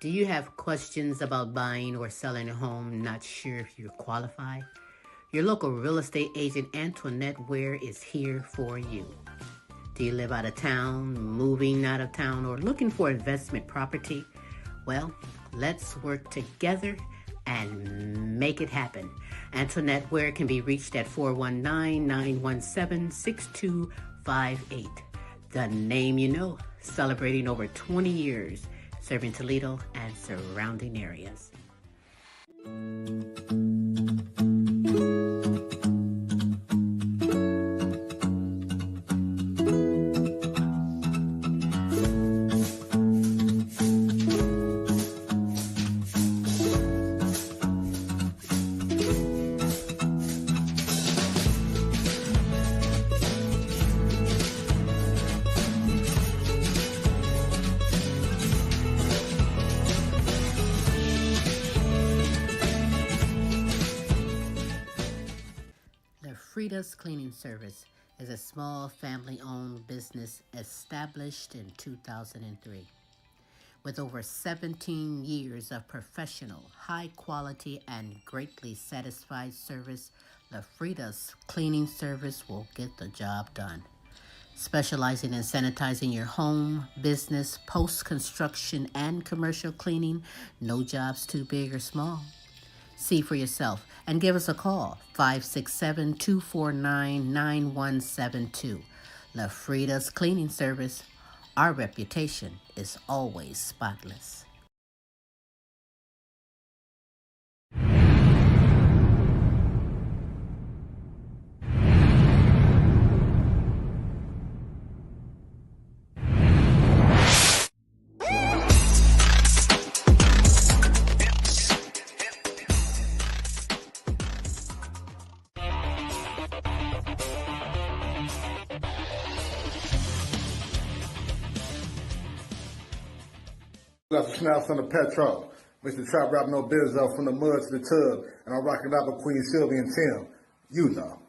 Do you have questions about buying or selling a home, not sure if you're qualified? Your local real estate agent Antoinette Ware is here for you. Do you live out of town, moving out of town, or looking for investment property? Well, let's work together and make it happen. Antoinette Ware can be reached at 419-917-6258. The name you know, celebrating over 20 years, serving Toledo and surrounding areas. Frida's Cleaning Service is a small family-owned business established in 2003. With over 17 years of professional, high-quality, and greatly satisfied service, the Frida's Cleaning Service will get the job done. Specializing in sanitizing your home, business, post-construction, and commercial cleaning, no job's too big or small. See for yourself and give us a call, 567-249-9172. La Frida's Cleaning Service. Our reputation is always spotless. That's a snap from the petrol. Mr. Trap Rap No Bizzo from the mud to the tub. And I'm rocking out with Queen Silvy and Tim. You know.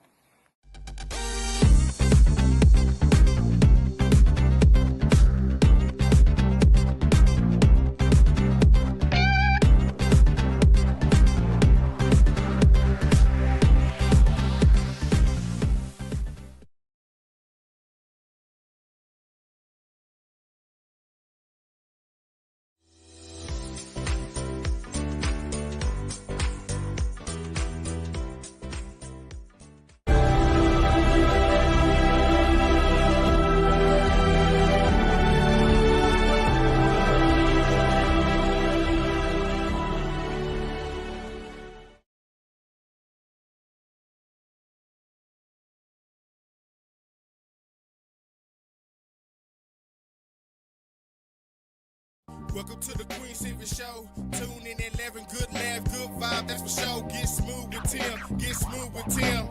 Welcome to the Queen Silvy Show. Tune in at 11, good laugh, good vibe, that's for sure. Get smooth with Tim, get smooth with Tim.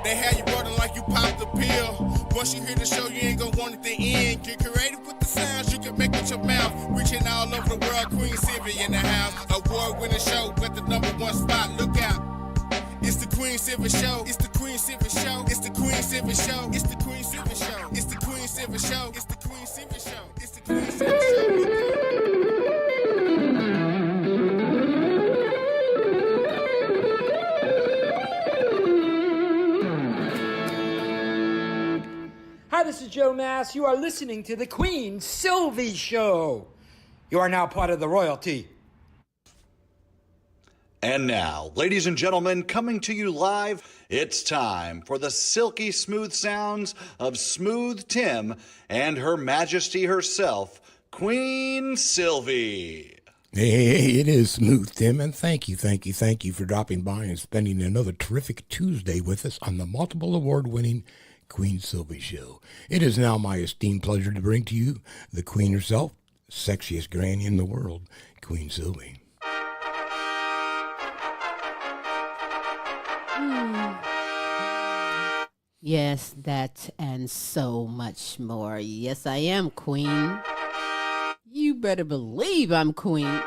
They have you rolling like you popped the pill. Once you hear the show, you ain't gonna want it to end. Get creative with the sounds you can make with your mouth. Reaching all over the world, Queen Silvy in the house. Award-winning show, got the #1 spot, look out. It's the Queen Silvy Show. It's the Queen Silvy Show. It's the Queen Silvy Show. It's the Queen Silvy Show. It's the Queen Silvy Show. It's the Queen Silvy Show. It's the Queen Silvy Show. Hi, this is Joe Mass. You are listening to the Queen Silvy Show. You are now part of the royalty. And now, ladies and gentlemen, coming to you live, it's time for the silky smooth sounds of Smooth Tim and Her Majesty herself, Queen Silvy. Hey, it is Smooth Tim, and thank you for dropping by and spending another terrific Tuesday with us on the multiple award-winning Queen Silvy Show. It is now my esteemed pleasure to bring to you the Queen herself, sexiest granny in the world, Queen Silvy. Yes, that and so much more. Yes, I am Queen. You better believe I'm Queen.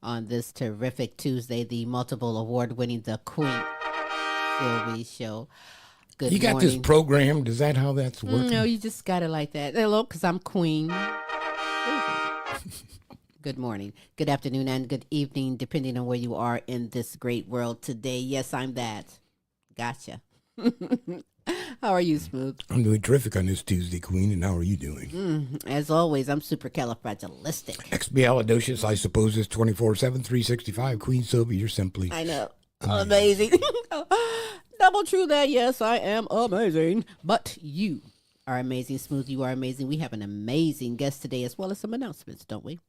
On this terrific Tuesday, the multiple award-winning The Queen Silvy Show. Good You got morning. this programmed? Is that how that's working? No, you just got it like that. Hello, because I'm Queen. Good morning, good afternoon, and good evening, depending on where you are in this great world today. Yes, I'm that. Gotcha. How are you, Smooth? I'm doing terrific on this Tuesday, Queen, and how are you doing? As always, I'm supercalifragilistic. Expialidocious, I suppose, is 24/7, 365. Queen Silvy, you're simply... I know. Amazing. Double true that, yes, I am amazing. But you are amazing, Smooth. You are amazing. We have an amazing guest today as well as some announcements, don't we?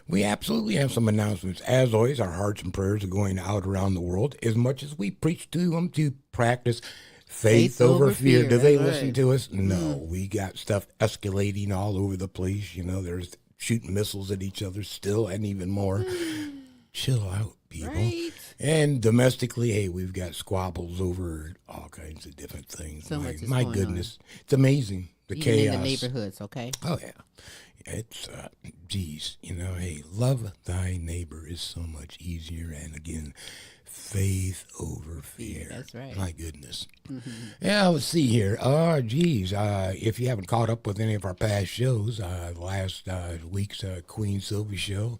We absolutely have some announcements. As always, our hearts and prayers are going out around the world as much as we preach to them to practice faith over fear. Do they listen to us? No. We got stuff escalating all over the place. You know, there's shooting missiles at each other still and even more. Chill out, people. Right. And domestically, hey, we've got squabbles over all kinds of different things. So much is my going goodness. It's amazing. The Even chaos. in the neighborhoods, okay? Oh, yeah. It's, geez, you know, hey, love thy neighbor is so much easier. And again, faith over fear. That's right. My goodness. Yeah, let's see here. Geez, if you haven't caught up with any of our past shows, last week's Queen Silvy show,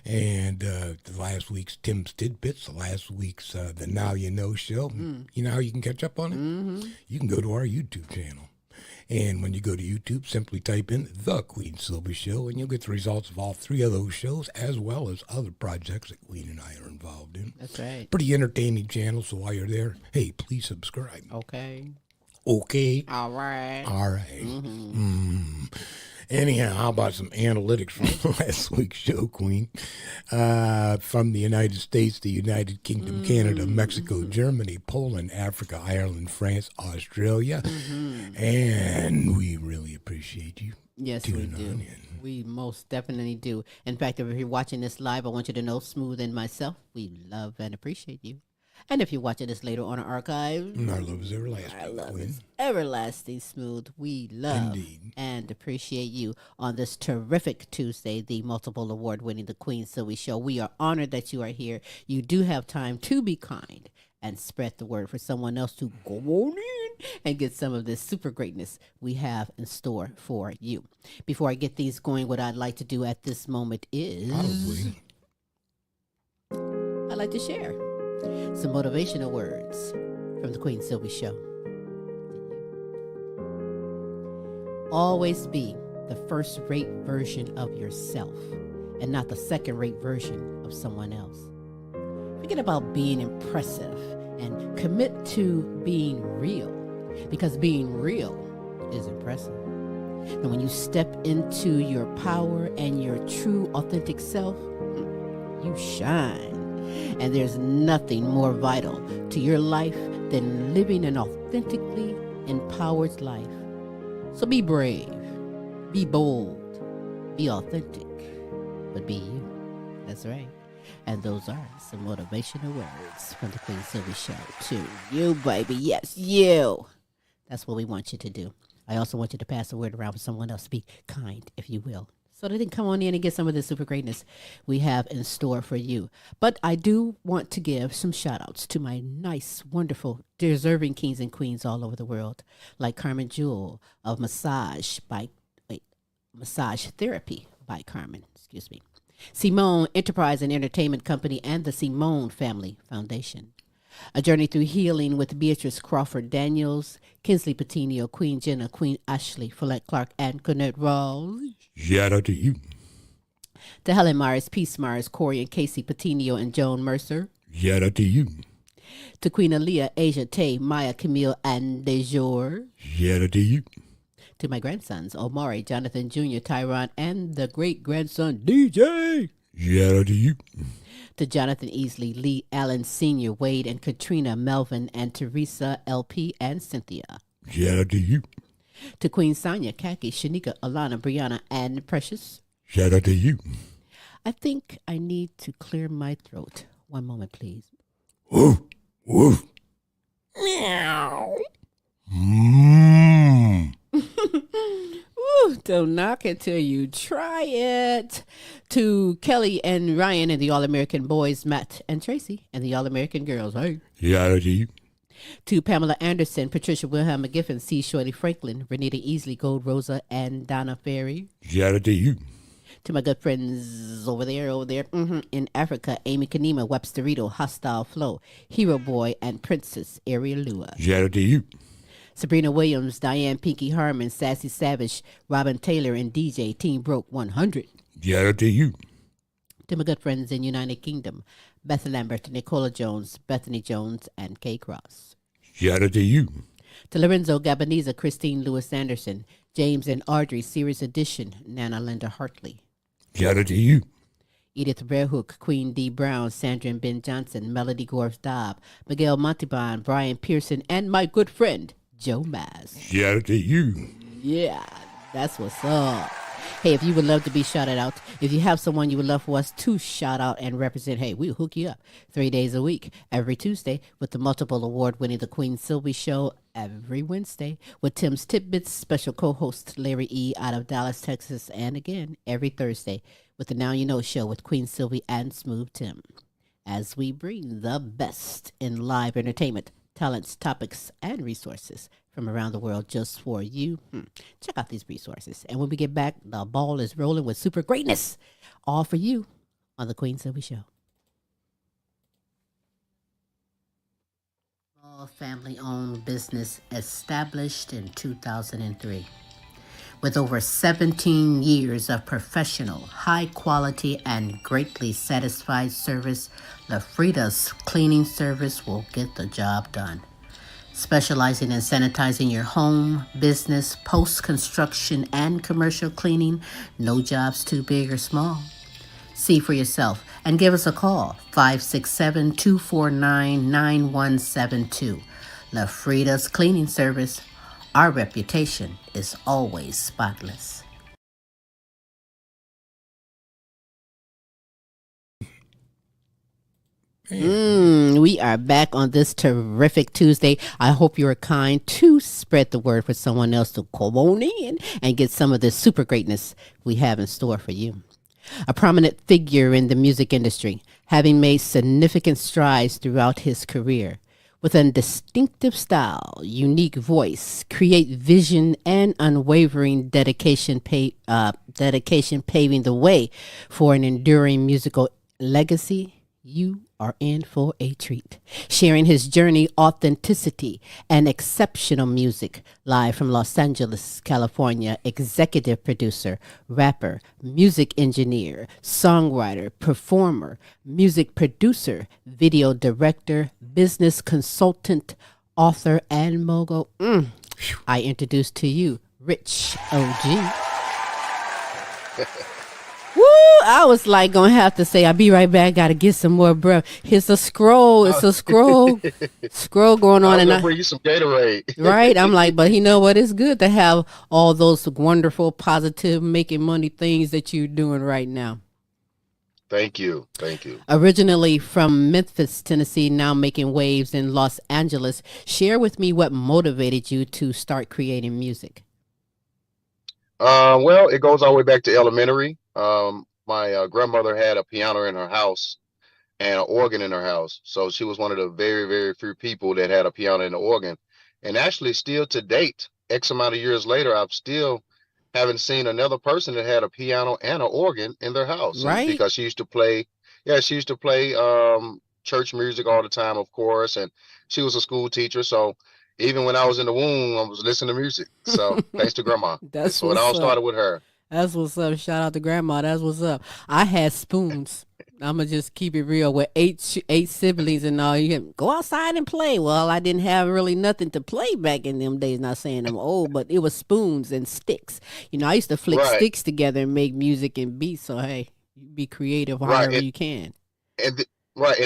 and the last week's Tim's Tidbits, the last week's the Now You Know show, you know how you can catch up on it? You can go to our YouTube channel. And when you go to YouTube, simply type in The Queen Silvy Show, and you'll get the results of all three of those shows, as well as other projects that Queen and I are involved in. That's right. Pretty entertaining channel, so while you're there, hey, please subscribe. Okay. Okay? All right. All right. Anyhow, how about some analytics from last week's show, Queen? From the United States, the United Kingdom, Canada, Mexico, Germany, Poland, Africa, Ireland, France, Australia. And we really appreciate you. Yes, we tuning do. on in. We most definitely do. In fact, if you're watching this live, I want you to know, Smooth and myself, we love and appreciate you. And if you're watching this later on our archive, Our love is everlasting, our love Queen. is everlasting, Smooth. We love Indeed. and appreciate you on this terrific Tuesday, the multiple award-winning The Queen Silvy Show. We are honored that you are here. You do have time to be kind and spread the word for someone else to go on in and get some of this super greatness we have in store for you. Before I get things going, what I'd like to do at this moment is Probably. I'd like to share some motivational words from The Queen Silvy Show. Always be the first-rate version of yourself and not the second-rate version of someone else. Forget about being impressive and commit to being real, because being real is impressive. And when you step into your power and your true, authentic self, you shine. And there's nothing more vital to your life than living an authentically empowered life. So be brave, be bold, be authentic, but be you. That's right. And those are some motivational words from the Queen Silvy Show to you, baby. Yes, you. That's what we want you to do. I also want you to pass the word around for someone else. Be kind, if you will, so they can come on in and get some of the super greatness we have in store for you. But I do want to give some shout outs to my nice, wonderful, deserving kings and queens all over the world, like Carmen Jewel of Massage Therapy by Carmen, Simone Enterprise and Entertainment Company, and the Simone Family Foundation. A Journey Through Healing with Beatrice Crawford Daniels, Kinsley Patino, Queen Jenna, Queen Ashley, Follette Clark, and Cornette Rawls. Shout out to you. To Helen Myers, Peace Myers, Corey and Casey Patino, and Joan Mercer. Shout out to you. To Queen Aaliyah, Asia Tay, Maya Camille, and Dejour. Shout out to you. To my grandsons, Omari, Jonathan Jr., Tyron, and the great-grandson, DJ. Shout out to you. To Jonathan Easley, Lee Allen Sr., Wade and Katrina, Melvin, and Teresa, LP, and Cynthia. Shout out to you. To Queen Sonia, Kaki, Shanika, Alana, Brianna, and Precious. Shout out to you. I think I need to clear my throat. One moment, please. Woof, woof. Meow. Mmm. Ooh, don't knock it till you try it. To Kelly and Ryan and the All-American Boys, Matt and Tracy, and the All-American Girls. Hey. Shout out to you. To Pamela Anderson, Patricia Wilhelm McGiffin, C. Shorty Franklin, Renita Easley, Gold Rosa, and Donna Ferry. Shout out to you. To my good friends over there, in Africa, Amy Kanema, Websterito, Hostile Flow, Hero Boy, and Princess Ariel Lua. Shout out to you. Sabrina Williams, Diane Pinky Harmon, Sassy Savage, Robin Taylor, and DJ Team Broke 100. Shout out to you. To my good friends in United Kingdom, Beth Lambert, Nicola Jones, Bethany Jones, and Kay Cross. Shout out to you. To Lorenzo Gabaniza, Christine Lewis Anderson, James and Audrey, Series Edition, Nana Linda Hartley. Shout out to you. Edith Bearhook, Queen D. Brown, Sandra and Ben Johnson, Melody Gorf Dobb, Miguel Montalban, Brian Pearson, and my good friend, Joe Maz. Shout out to you. Yeah, that's what's up. Hey, if you would love to be shouted out, if you have someone you would love for us to shout out and represent, hey, we'll hook you up 3 days a week, every Tuesday, with the multiple award-winning The Queen Silvy Show every Wednesday, with Tim's Tidbits, special co-host Larry E. out of Dallas, Texas, and again, every Thursday, with the Now You Know Show with Queen Silvy and Smooth Tim, as we bring the best in live entertainment, talents, topics, and resources from around the world just for you. Check out these resources. And when we get back, the ball is rolling with super greatness, all for you on The Queen Silvy Show. Small family-owned business established in 2003. With over 17 years of professional, high-quality, and greatly satisfied service, LaFrida's cleaning service will get the job done. Specializing in sanitizing your home, business, post-construction, and commercial cleaning, no job's too big or small. See for yourself and give us a call, 567-249-9172. LaFrida's Cleaning Service. Our reputation is always spotless. We are back on this terrific Tuesday. I hope you are kind to spread the word for someone else to come on in and get some of this super greatness we have in store for you. A prominent figure in the music industry, having made significant strides throughout his career. With a distinctive style, unique voice, create vision, and unwavering dedication paving the way for an enduring musical legacy, you are in for a treat. Sharing his journey, authenticity, and exceptional music. Live from Los Angeles, California, executive producer, rapper, music engineer, songwriter, performer, music producer, video director, business consultant, author, and mogul. I introduce to you Rich OG. Woo! I was like gonna have to say, I'll be right back. Gotta get some more breath. It's a scroll. It's a scroll. Scroll going on, and I bring you some Gatorade. Right? I'm like, but you know what? It's good to have all those wonderful, positive, making money things that you're doing right now. Thank you. Thank you. Originally from Memphis, Tennessee, now making waves in Los Angeles. Share with me what motivated you to start creating music. Well, it goes all the way back to elementary. My grandmother had a piano in her house and an organ in her house. So she was one of the very, very few people that had a piano and an organ. And actually still to date, X amount of years later, I've still haven't seen another person that had a piano and an organ in their house. Right. Because she used to play, church music all the time, of course. And she was a school teacher. So even when I was in the womb, I was listening to music. So thanks to grandma. So it all started with her. That's what's up. Shout out to grandma. That's what's up. I had spoons. I'm going to just keep it real. With eight siblings and all, you can go outside and play. Well, I didn't have really nothing to play back in them days. Not saying I'm old, but it was spoons and sticks. You know, I used to flick sticks together and make music and beats. So, hey, be creative however you can. And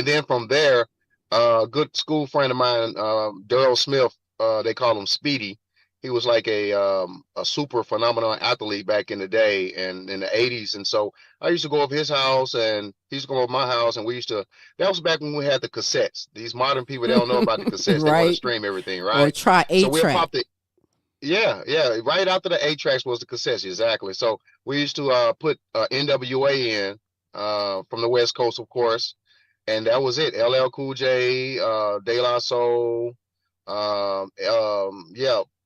then from there, a good school friend of mine, Daryl Smith, they call him Speedy. He was like a super phenomenal athlete back in the day and in the 80s. And so I used to go up his house and he used to go up my house, and that was back when we had the cassettes. These modern people, they don't know about the cassettes. They want to stream everything, right? Or try 8-track. Yeah. Right after the 8-tracks was the cassettes, exactly. So we used to put NWA in from the West Coast, of course. And that was it. LL Cool J, De La Soul,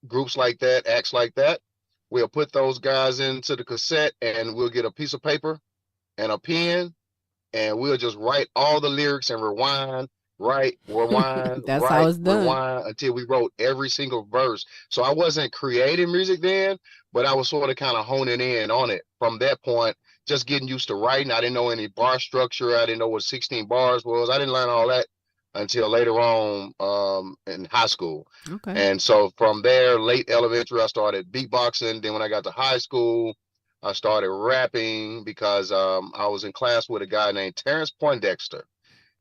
groups like that, acts like that. we'll put those guys into the cassette, and we'll get a piece of paper and a pen, and we'll just write all the lyrics and rewind, That's how it's done. rewind until we wrote every single verse. So I wasn't creating music then, but I was sort of kind of honing in on it from that point, just getting used to writing. I didn't know any bar structure. I didn't know what 16 bars was. I didn't learn all that until later on in high school. Okay. And so from there, late elementary, I started beatboxing. Then when I got to high school, I started rapping because I was in class with a guy named Terrence Poindexter,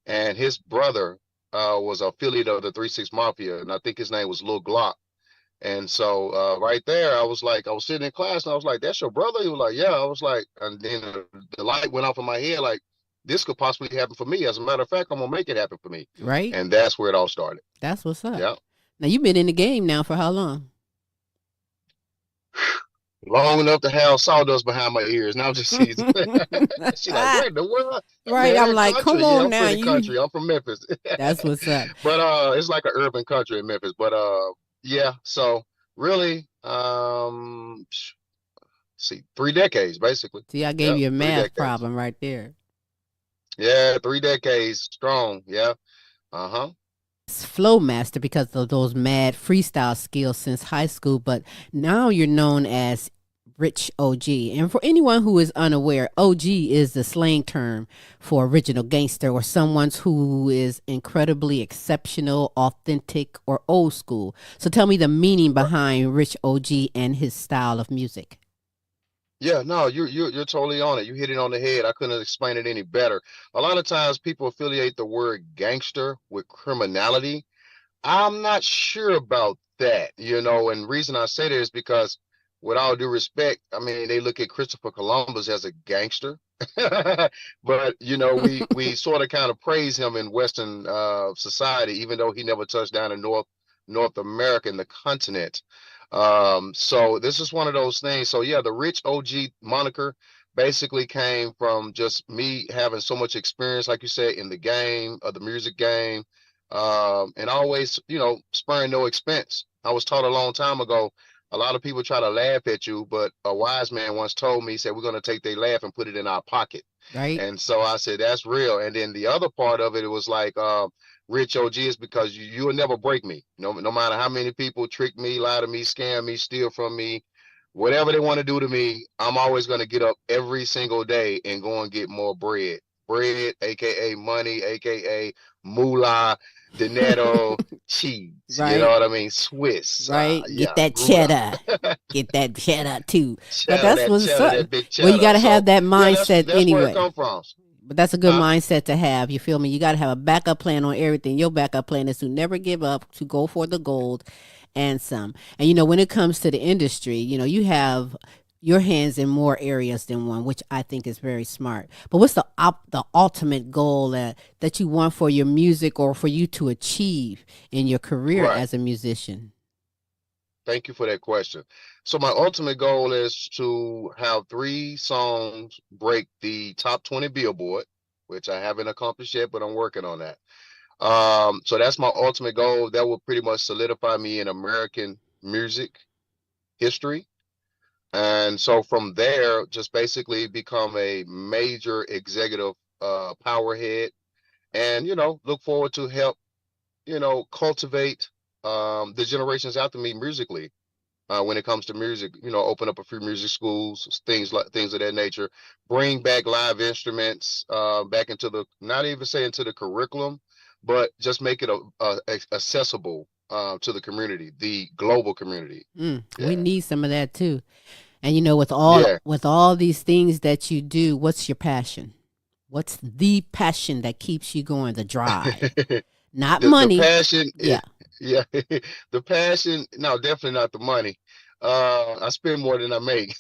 and his brother was an affiliate of the 3-6 Mafia, and I think his name was Lil Glock. And so right there, I was sitting in class, and I was like, "That's your brother?" He was like, "Yeah." I was like, and then the light went off in my head, like, this could possibly happen for me. As a matter of fact, I'm gonna make it happen for me. Right. And that's where it all started. That's what's up. Yeah. Now you've been in the game now for how long? Long enough to have sawdust behind my ears. Now I'm just season. She like, where in the world? Right. I'm like, country. come on I'm now. from the country. I'm from Memphis. That's what's up. But it's like an urban country in Memphis. But yeah. So really, see, 3 decades basically. See, I gave you a math problem right there. Yeah, 3 decades strong. Yeah. Uh-huh. Flow master because of those mad freestyle skills since high school, but now you're known as Rich OG. And for anyone who is unaware, OG is the slang term for original gangster, or someone who is incredibly exceptional, authentic, or old school. So tell me the meaning behind Rich OG and his style of music. Yeah, no, you're totally on it. You hit it on the head. I couldn't explain it any better. A lot of times people affiliate the word gangster with criminality. I'm not sure about that, and the reason I say that is because, with all due respect, I mean, they look at Christopher Columbus as a gangster, but we sort of kind of praise him in Western society, even though he never touched down in North America, in the continent. So this is one of those things. So yeah, the Rich OG moniker basically came from just me having so much experience, like you said, in the game of the music game, and always, sparing no expense. I was taught a long time ago, a lot of people try to laugh at you, but a wise man once told me, he said, we're going to take their laugh and put it in our pocket. Right. And so I said, that's real. And then the other part of it was like, Rich OG is because you will never break me. No matter how many people trick me, lie to me, scam me, steal from me, whatever they want to do to me, I'm always going to get up every single day and go and get more bread. Bread, aka money, aka moolah, dinero, cheese. Right. You know what I mean? Swiss. Right. Yeah, Get that cheddar. Get that cheddar too. But that's what's up. That big cheddar. Well, you got to have that mindset that's anyway. Where it come from. But that's a good mindset to have. You feel me? You got to have a backup plan on everything. Your backup plan is to never give up, to go for the gold and some. And, when it comes to the industry, you have your hands in more areas than one, which I think is very smart. But what's the ultimate goal that you want for your music, or for you to achieve in your career as a musician? Thank you for that question. So my ultimate goal is to have 3 songs break the top 20 Billboard, which I haven't accomplished yet, but I'm working on that. So that's my ultimate goal. That will pretty much solidify me in American music history. And so from there, just basically become a major executive powerhead, and, look forward to help, cultivate the generations after me musically. When it comes to music, open up a few music schools, things of that nature, bring back live instruments back into not even say into the curriculum, but just make it accessible to the community, the global community. We need some of that too. And with all these things that you do, what's your passion? What's the passion that keeps you going? The drive, not money. The passion, yeah. Yeah, the passion. No, definitely not the money. I spend more than I make.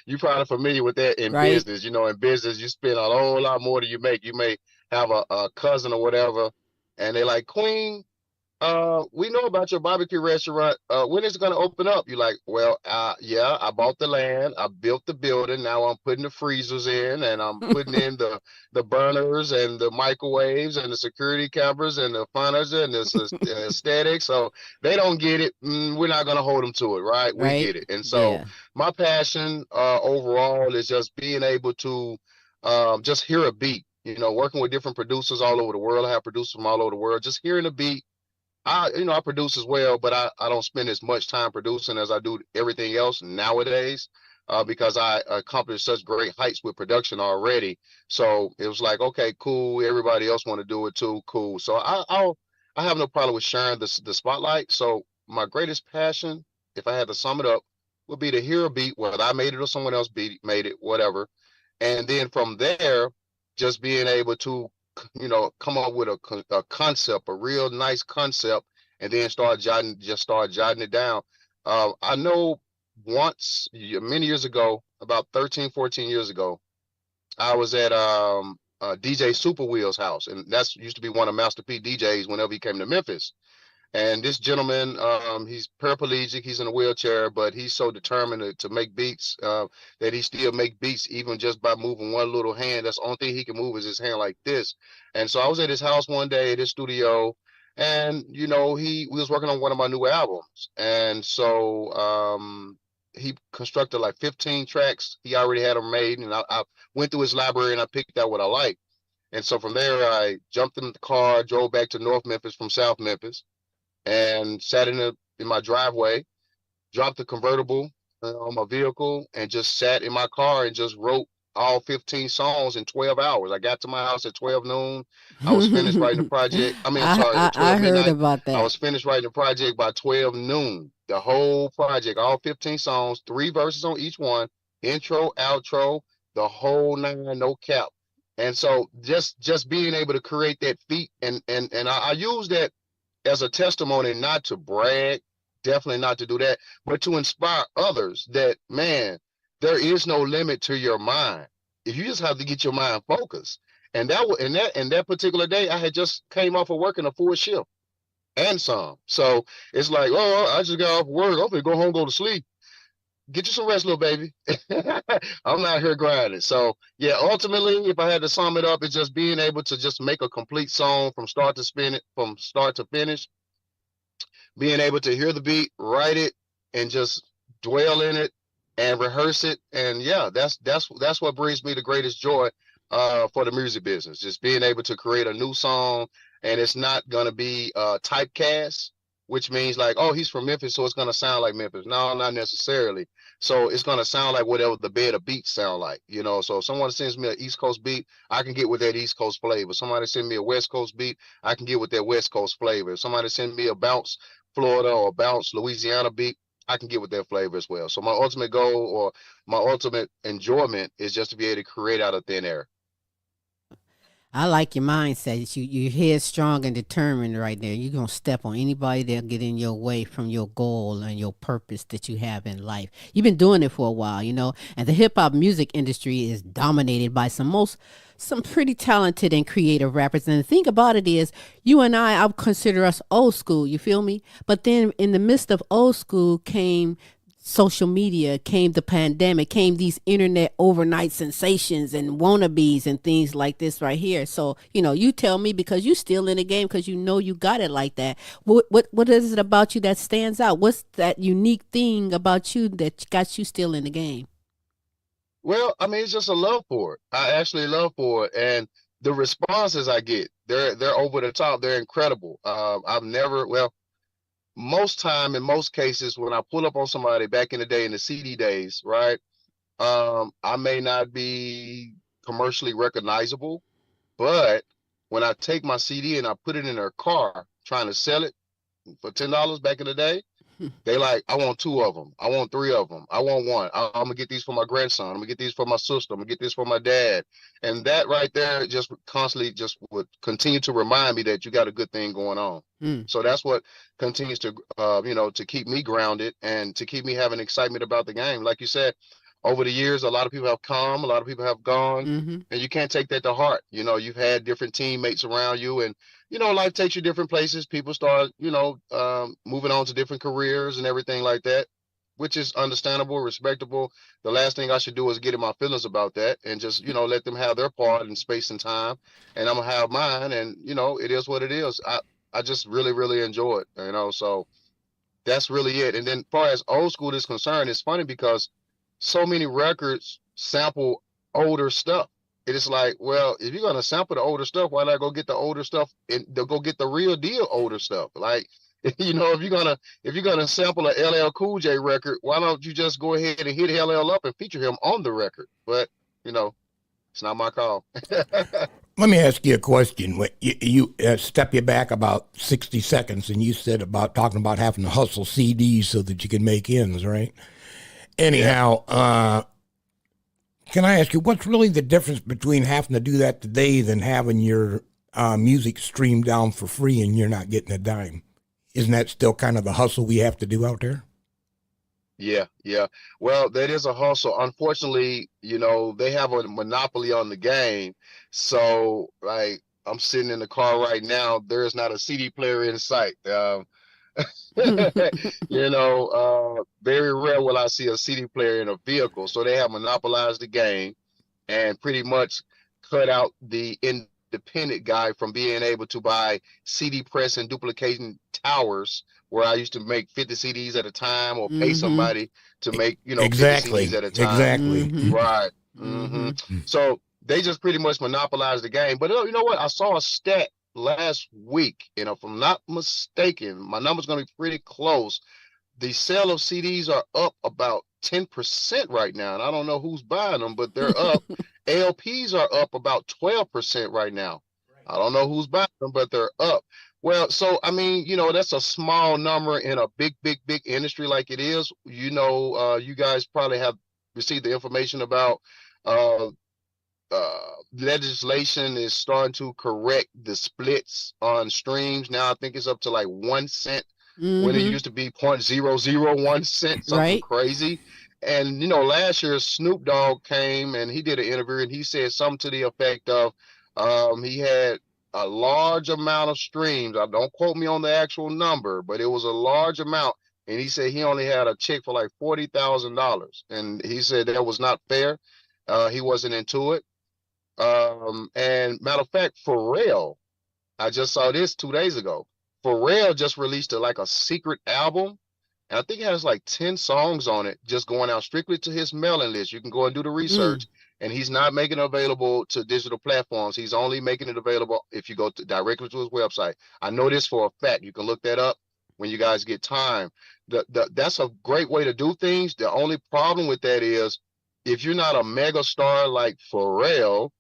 You're probably familiar with that in business. In business, you spend a whole lot more than you make. You may have a cousin or whatever, and they're like, Queen, We know about your barbecue restaurant. When is it going to open up? You're like, well, yeah, I bought the land, I built the building. Now I'm putting the freezers in, and I'm putting in the burners and the microwaves and the security cameras and the furniture and the aesthetics. So they don't get it. We're not going to hold them to it, right? We Right? get it. And so Yeah. my passion overall is just being able to just hear a beat. Working with different producers all over the world. I have producers from all over the world. Just hearing a beat. I produce as well, but I don't spend as much time producing as I do everything else nowadays, because I accomplished such great heights with production already. So it was like, okay, cool. Everybody else want to do it too, cool. So I have no problem with sharing the spotlight. So my greatest passion, if I had to sum it up, would be to hear a beat, whether I made it or someone else made it, whatever, and then from there, just being able to come up with a concept, a real nice concept, and then start jotting it down. I know many years ago, about 13, 14 years ago, I was at DJ Super Wheel's house, and that's used to be one of Master P DJs whenever he came to Memphis. And this gentleman, he's paraplegic, he's in a wheelchair, but he's so determined to make beats, that he still make beats even just by moving one little hand. That's the only thing he can move is his hand like this. And so I was at his house one day at his studio, and we was working on one of my new albums. And so he constructed like 15 tracks. He already had them made, and I went through his library and I picked out what I liked. And so from there, I jumped in the car, drove back to North Memphis from South Memphis, and sat in my driveway, dropped the convertible on my vehicle, and just sat in my car and just wrote all 15 songs in 12 hours. I got to my house at 12 noon. I was finished writing the project. I mean, I'm sorry, at I 12 heard midnight. about I that. was finished writing the project by 12 noon. The whole project, all 15 songs, 3 verses on each one, intro, outro, the whole 9, no cap. And so just being able to create that feat, and I use that as a testimony, not to brag, definitely not to do that, but to inspire others that, man, there is no limit to your mind. If you just have to get your mind focused. And that particular day, I had just came off of working a full shift and some. So it's like, oh, I just got off work. I'm gonna go home, go to sleep. Get you some rest, little baby. I'm not here grinding. So yeah, ultimately, if I had to sum it up, it's just being able to just make a complete song from start to finish, being able to hear the beat, write it, and just dwell in it and rehearse it. And yeah, that's what brings me the greatest joy for the music business. Just being able to create a new song, and it's not gonna be typecast, which means like, oh, he's from Memphis, so it's gonna sound like Memphis. No, not necessarily. So it's gonna sound like whatever the bed of beats sound like, So if someone sends me an East Coast beat, I can get with that East Coast flavor. Somebody send me a West Coast beat, I can get with that West Coast flavor. If somebody send me a bounce Florida or bounce Louisiana beat, I can get with that flavor as well. So my ultimate goal, or my ultimate enjoyment, is just to be able to create out of thin air. I like your mindset. You headstrong and determined right there. You're gonna step on anybody that'll get in your way from your goal and your purpose that you have in life. You've been doing it for a while, and the hip hop music industry is dominated by some pretty talented and creative rappers. And the thing about it is, you and I would consider us old school, you feel me? But then in the midst of old school came social media, came the pandemic, came these internet overnight sensations and wannabes and things like this right here. So, you tell me, because you still in the game, because you got it like that. What is it about you that stands out? What's that unique thing about you that got you still in the game? Well, I mean, it's just a love for it. I actually love for it, and the responses I get, they're over the top. They're incredible. I've never, well, most time in most cases, when I pull up on somebody back in the day, in the CD days, right? I may not be commercially recognizable, but when I take my CD and I put it in their car trying to sell it for $10 back in the day, they like, I want 2 of them. I want 3 of them. I want one. I'm gonna get these for my grandson. I'm gonna get these for my sister. I'm gonna get this for my dad. And that right there just constantly just would continue to remind me that you got a good thing going on. Mm. So that's what continues to, to keep me grounded and to keep me having excitement about the game. Like you said, over the years, a lot of people have come, a lot of people have gone, Mm-hmm. and you can't take that to heart. You've had different teammates around you, and life takes you different places. People start, moving on to different careers and everything like that, which is understandable, respectable. The last thing I should do is get in my feelings about that and just, let them have their part in space and time, and I'm gonna have mine. And, it is what it is. I just really, really enjoy it, so that's really it. And then as far as old school is concerned, it's funny because so many records sample older stuff. It is like, well, if you're gonna sample the older stuff, why not go get the older stuff and they'll go get the real deal older stuff? Like, if you're gonna sample a LL Cool J record, why don't you just go ahead and hit LL up and feature him on the record? But it's not my call. Let me ask you a question. You step you back about 60 seconds, and you said about talking about having to hustle CDs so that you can make ends, right? Anyhow, can I ask you, what's really the difference between having to do that today than having your music streamed down for free and you're not getting a dime? Isn't that still kind of the hustle we have to do out there? Yeah, yeah. Well, that is a hustle. Unfortunately, they have a monopoly on the game. So, like, I'm sitting in the car right now. There is not a CD player in sight. Very rare will I see a CD player in a vehicle. So they have monopolized the game and pretty much cut out the independent guy from being able to buy CD press and duplicating towers, where I used to make 50 CDs at a time or pay somebody to make, exactly 50 CDs at a time. Exactly. Right. So they just pretty much monopolized the game. But you know what? I saw a stat last week, and if I'm not mistaken, my number's going to be pretty close. The sale of CDs are up about 10% right now, and I don't know who's buying them, but they're up. LPs are up about 12% right now. I don't know who's buying them, but they're up. Well, so I mean, that's a small number in a big, big, big industry like it is. You guys probably have received the information about legislation is starting to correct the splits on streams. Now I think it's up to like 1 cent when it used to be 0.001 cent, something crazy. And last year Snoop Dogg came and he did an interview and he said something to the effect of he had a large amount of streams. I don't quote me on the actual number, but it was a large amount. And he said he only had a check for like $40,000. And he said that was not fair. He wasn't into it. And matter of fact, Pharrell, I just saw this 2 days ago. Pharrell just released a secret album, and I think it has like 10 songs on it, just going out strictly to his mailing list. You can go and do the research, and he's not making it available to digital platforms. He's only making it available if you go directly to his website. I know this for a fact. You can look that up when you guys get time. That's a great way to do things. The only problem with that is if you're not a mega star like Pharrell,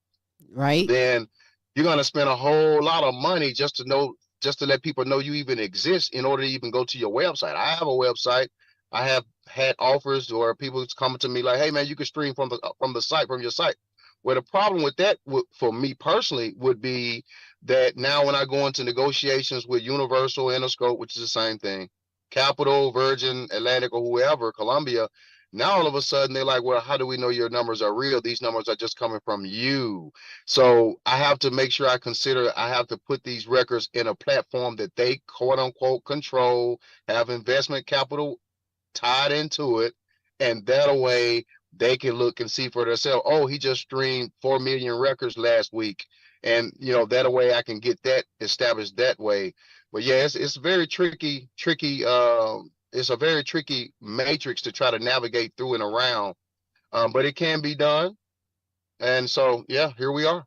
right, then you're going to spend a whole lot of money just to let people know you even exist in order to even go to your website. I have a website. I have had offers where people coming to me like, hey man, you can stream from your site. Well, the problem with that for me personally would be that now when I go into negotiations with Universal, Interscope, which is the same thing, Capital, Virgin, Atlantic, or whoever, Columbia, now all of a sudden they're like, well, how do we know your numbers are real? These numbers are just coming from you. So I have to make sure I have to put these records in a platform that they quote unquote control, have investment capital tied into it. And that way they can look and see for themselves, oh, he just streamed 4 million records last week. And, that way I can get that established that way. But yeah, it's very tricky. It's a very tricky matrix to try to navigate through and around, but it can be done. And so, yeah, here we are.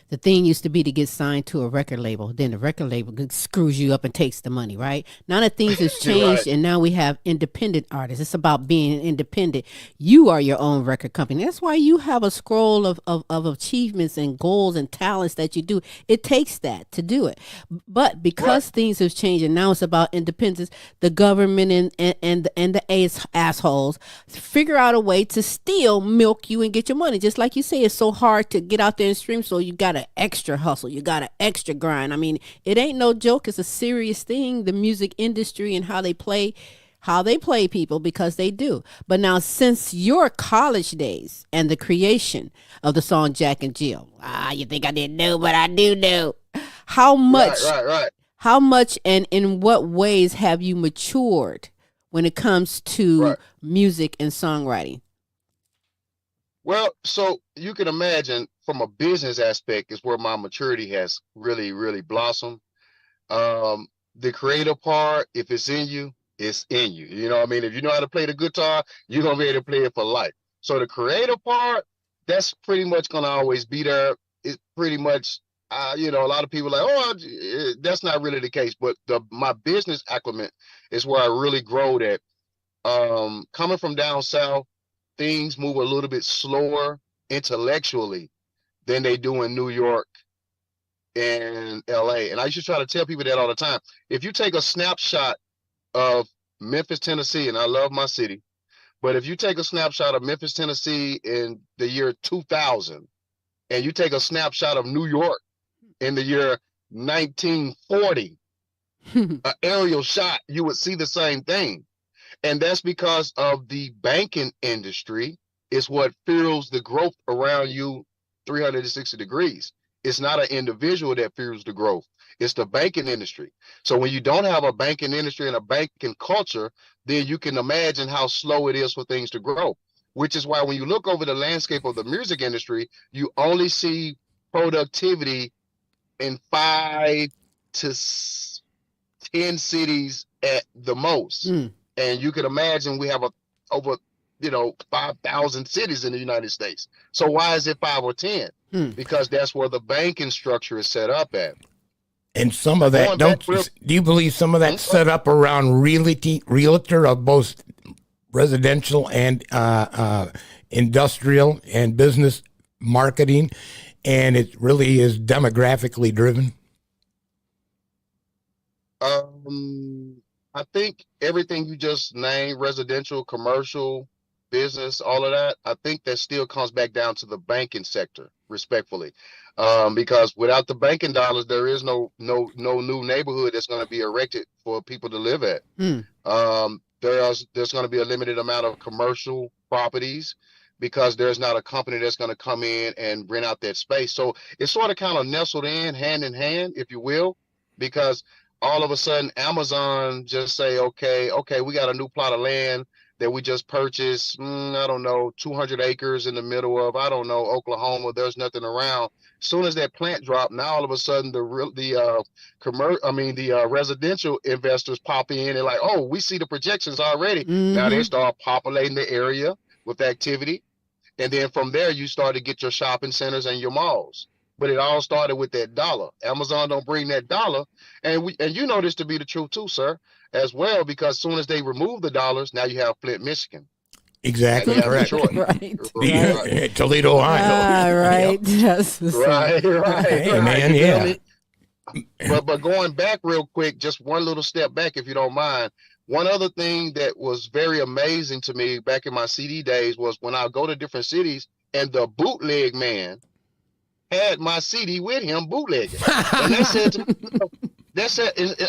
The thing used to be to get signed to a record label. Then the record label screws you up and takes the money, right? Now that things has changed, right. And now we have independent artists. It's about being independent. You are your own record company. That's why you have a scroll of achievements and goals and talents that you do. It takes that to do it. But because right. Things have changed and now it's about independence, the government and the assholes figure out a way to still milk you and get your money. Just like you say, it's so hard to get out there and stream, so you got an extra hustle, you got an extra grind. I mean, it ain't no joke. It's a serious thing, the music industry and how they play people, because they do. But now, since your college days and the creation of the song Jack and Jill, you think I didn't know, but I do know. How much? Right. How much and in what ways have you matured when it comes to Right. music and songwriting? Well, so you can imagine from a business aspect is where my maturity has really, really blossomed. Um, the creative part, if it's in you, it's in you. You know what I mean? If you know how to play the guitar, you're gonna be able to play it for life. So the creative part, that's pretty much gonna always be there. It's pretty much, a lot of people are like, oh, that's not really the case. But my business acumen is where I really grow that. Coming from down south, things move a little bit slower intellectually than they do in New York and LA. And I used to try to tell people that all the time. If you take a snapshot of Memphis, Tennessee, and I love my city, but if you take a snapshot of Memphis, Tennessee in the year 2000, and you take a snapshot of New York in the year 1940, an aerial shot, you would see the same thing. And that's because of the banking industry is what fuels the growth around you 360 degrees. It's not an individual that fuels the growth. It's the banking industry. So when you don't have a banking industry and a banking culture, then you can imagine how slow it is for things to grow, which is why when you look over the landscape of the music industry, you only see productivity in 5 to 10 cities at the most. And you can imagine we have over 5,000 cities in the United States. So why is it 5 or 10? Because that's where the banking structure is set up at. And some of that, do you believe some of that set up around realtor of both residential and industrial and business marketing, and it really is demographically driven? I think everything you just named, residential, commercial, business, all of that, I think that still comes back down to the banking sector, respectfully. Because without the banking dollars, there is no new neighborhood that's going to be erected for people to live at. There's going to be a limited amount of commercial properties because there's not a company that's going to come in and rent out that space. So it's sort of kind of nestled in hand, if you will, because all of a sudden Amazon just say, okay, we got a new plot of land that we just purchased, 200 acres in the middle of, Oklahoma. There's nothing around. As soon as that plant dropped, now all of a sudden the residential investors pop in and like, oh, we see the projections already. Now they start populating the area with activity. And then from there, you start to get your shopping centers and your malls. But it all started with that dollar. Amazon don't bring that dollar. And you know this to be the truth too, sir, as well, because as soon as they remove the dollars, now you have Flint, Michigan. Exactly correct. Right. Toledo, Ohio. Right. Yes. Right. Hey, man, yeah. But going back real quick, just one little step back, if you don't mind. One other thing that was very amazing to me back in my CD days was when I go to different cities and the bootleg man had my CD with him bootlegging. And they said to me,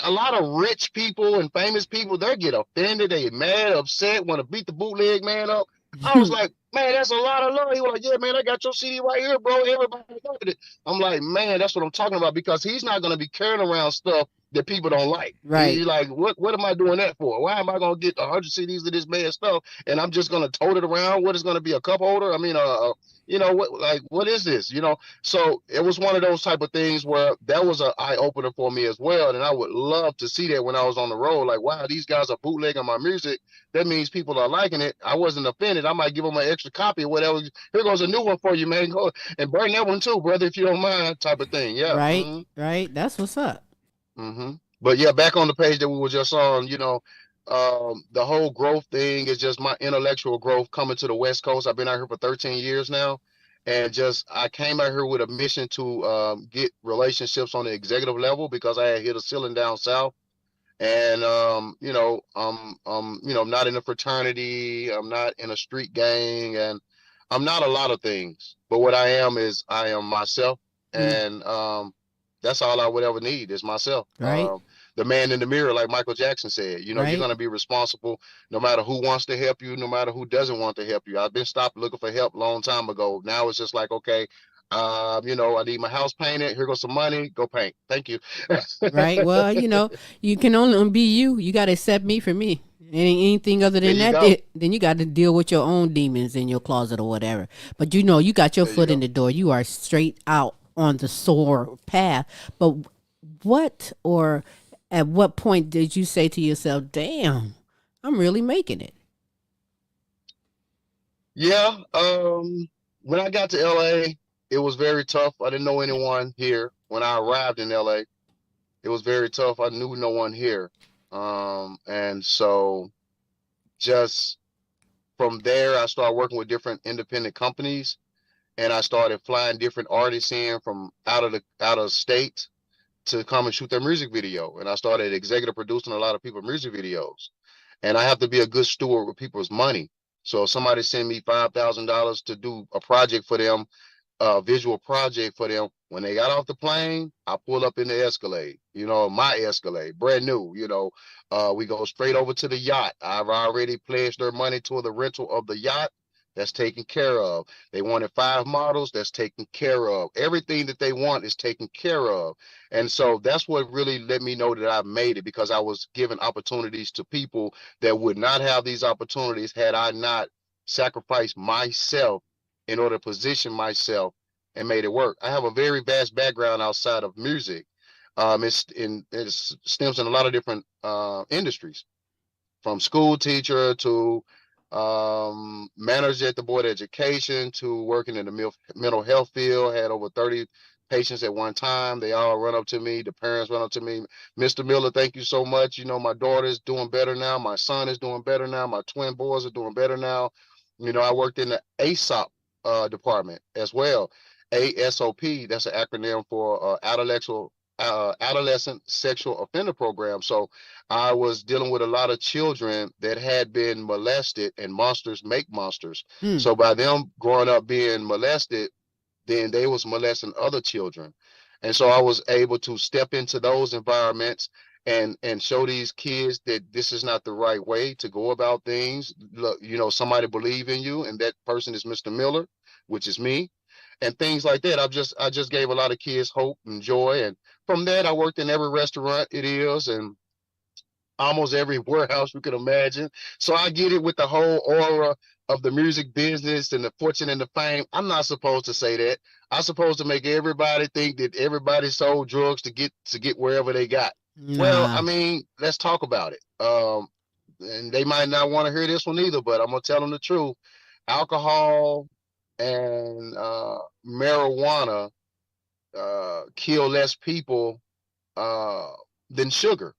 a lot of rich people and famous people, they get offended, they mad, upset, want to beat the bootleg man up. I was like, man, that's a lot of love. He was like, yeah, man, I got your CD right here, bro. Everybody wanted it. I'm like, man, that's what I'm talking about, because he's not going to be carrying around stuff that people don't like. Right. He's like, what am I doing that for? Why am I going to get 100 CDs of this man's stuff and I'm just going to tote it around? What is going to be a cup holder? I mean, what is this? So it was one of those type of things where that was an eye opener for me as well. And I would love to see that when I was on the road, like, wow, these guys are bootlegging my music. That means people are liking it. I wasn't offended. I might give them an extra copy or whatever. Here goes a new one for you, man. Go and burn that one too, brother, if you don't mind, type of thing. Yeah. Right. Right. That's what's up. But yeah, back on the page that we were just on, the whole growth thing is just my intellectual growth coming to the West Coast. I've been out here for 13 years now. And I came out here with a mission to get relationships on the executive level because I had hit a ceiling down south. And, I'm not in a fraternity. I'm not in a street gang. And I'm not a lot of things. But what I am is I am myself. And that's all I would ever need is myself. Right. The man in the mirror, like Michael Jackson said, you're going to be responsible no matter who wants to help you, no matter who doesn't want to help you. I've been stopped looking for help a long time ago. Now it's just like, okay, I need my house painted. Here goes some money. Go paint. Thank you. Right. Well, you can only be you. You got to accept me for me. Anything other There than you that, go. then you got to deal with your own demons in your closet or whatever. But you got your There you foot in go. the door. You are straight out on the sore path. But what or at what point did you say to yourself, "Damn, I'm really making it"? Yeah. When I got to LA, it was very tough. I didn't know anyone here. When I arrived in LA, it was very tough. I knew no one here. And so just from there, I started working with different independent companies, and I started flying different artists in from out of state to come and shoot their music video. And I started executive producing a lot of people's music videos. And I have to be a good steward with people's money. So if somebody send me $5,000 to do a project for them, visual project for them. When they got off the plane, I pull up in the Escalade, my Escalade, brand new, we go straight over to the yacht. I've already pledged their money toward the rental of the yacht. That's taken care of. They wanted 5 models. That's taken care of. Everything that they want is taken care of. And so that's what really let me know that I made it, because I was giving opportunities to people that would not have these opportunities had I not sacrificed myself in order to position myself and made it work. I have a very vast background outside of music. It stems in a lot of different industries, from school teacher to manager at the board of education to working in the mental health field. Had over 30 patients at one time. They all run up to me. The parents run up to me. Mr. Miller, thank you so much. My daughter is doing better now. My son is doing better now. My twin boys are doing better now. I worked in the ASOP department as well. ASOP, that's an acronym for adolescent sexual offender program. So I was dealing with a lot of children that had been molested, and monsters make monsters. Hmm. So by them growing up being molested, then they was molesting other children. And so I was able to step into those environments and show these kids that this is not the right way to go about things. Look, somebody believe in you, and that person is Mr. Miller, which is me, and things like that. I just gave a lot of kids hope and joy. And from that, I worked in every restaurant it is, and almost every warehouse you can imagine. So I get it with the whole aura of the music business and the fortune and the fame. I'm not supposed to say that. I'm supposed to make everybody think that everybody sold drugs to get wherever they got. Well, Nah. I mean, let's talk about it. And they might not want to hear this one either, but I'm gonna tell them the truth. Alcohol and marijuana kill less people than sugar.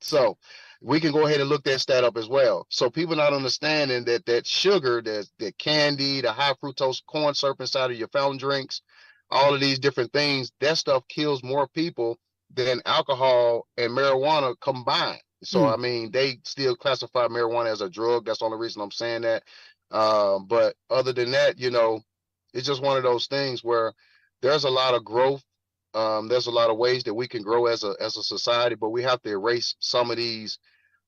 So we can go ahead and look that stat up as well. So people not understanding that sugar, that candy, the high fructose corn syrup inside of your fountain drinks, all of these different things, that stuff kills more people than alcohol and marijuana combined. So Hmm. I mean, they still classify marijuana as a drug. That's the only reason I'm saying that. But other than that, it's just one of those things where there's a lot of growth. There's a lot of ways that we can grow as a society, but we have to erase some of these,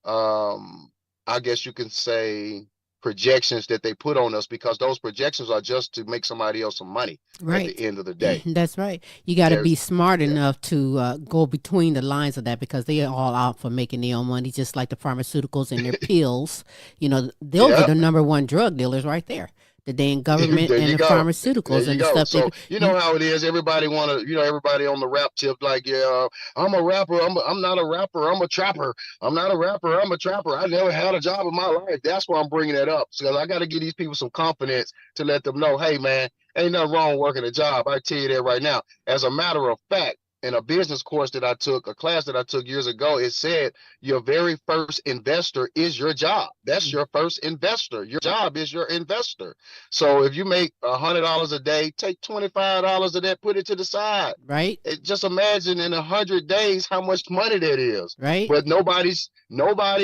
um, I guess you can say, projections that they put on us, because those projections are just to make somebody else some money at the Right. end of the day. That's right. You got to be There's smart yeah, enough to go between the lines of that, because they are all out for making their own money, just like the pharmaceuticals and their pills. Those are yeah. the number one drug dealers right there. The dang government There and you the go. There pharmaceuticals you and the go. stuff they. So you know how it is. Everybody want to, everybody on the rap tip, like, yeah, I'm a rapper. I'm not a rapper. I'm a trapper. I'm not a rapper. I'm a trapper. I never had a job in my life. That's why I'm bringing that up. So I got to give these people some confidence to let them know, hey, man, ain't nothing wrong working a job. I tell you that right now. As a matter of fact, in a business course that I took, a class that I took years ago, it said your very first investor is your job. That's your first investor. Your job is your investor. So if you make $100 a day, take $25 of that, put it to the side. Right. Just imagine in 100 days how much money that is. Right. But nobody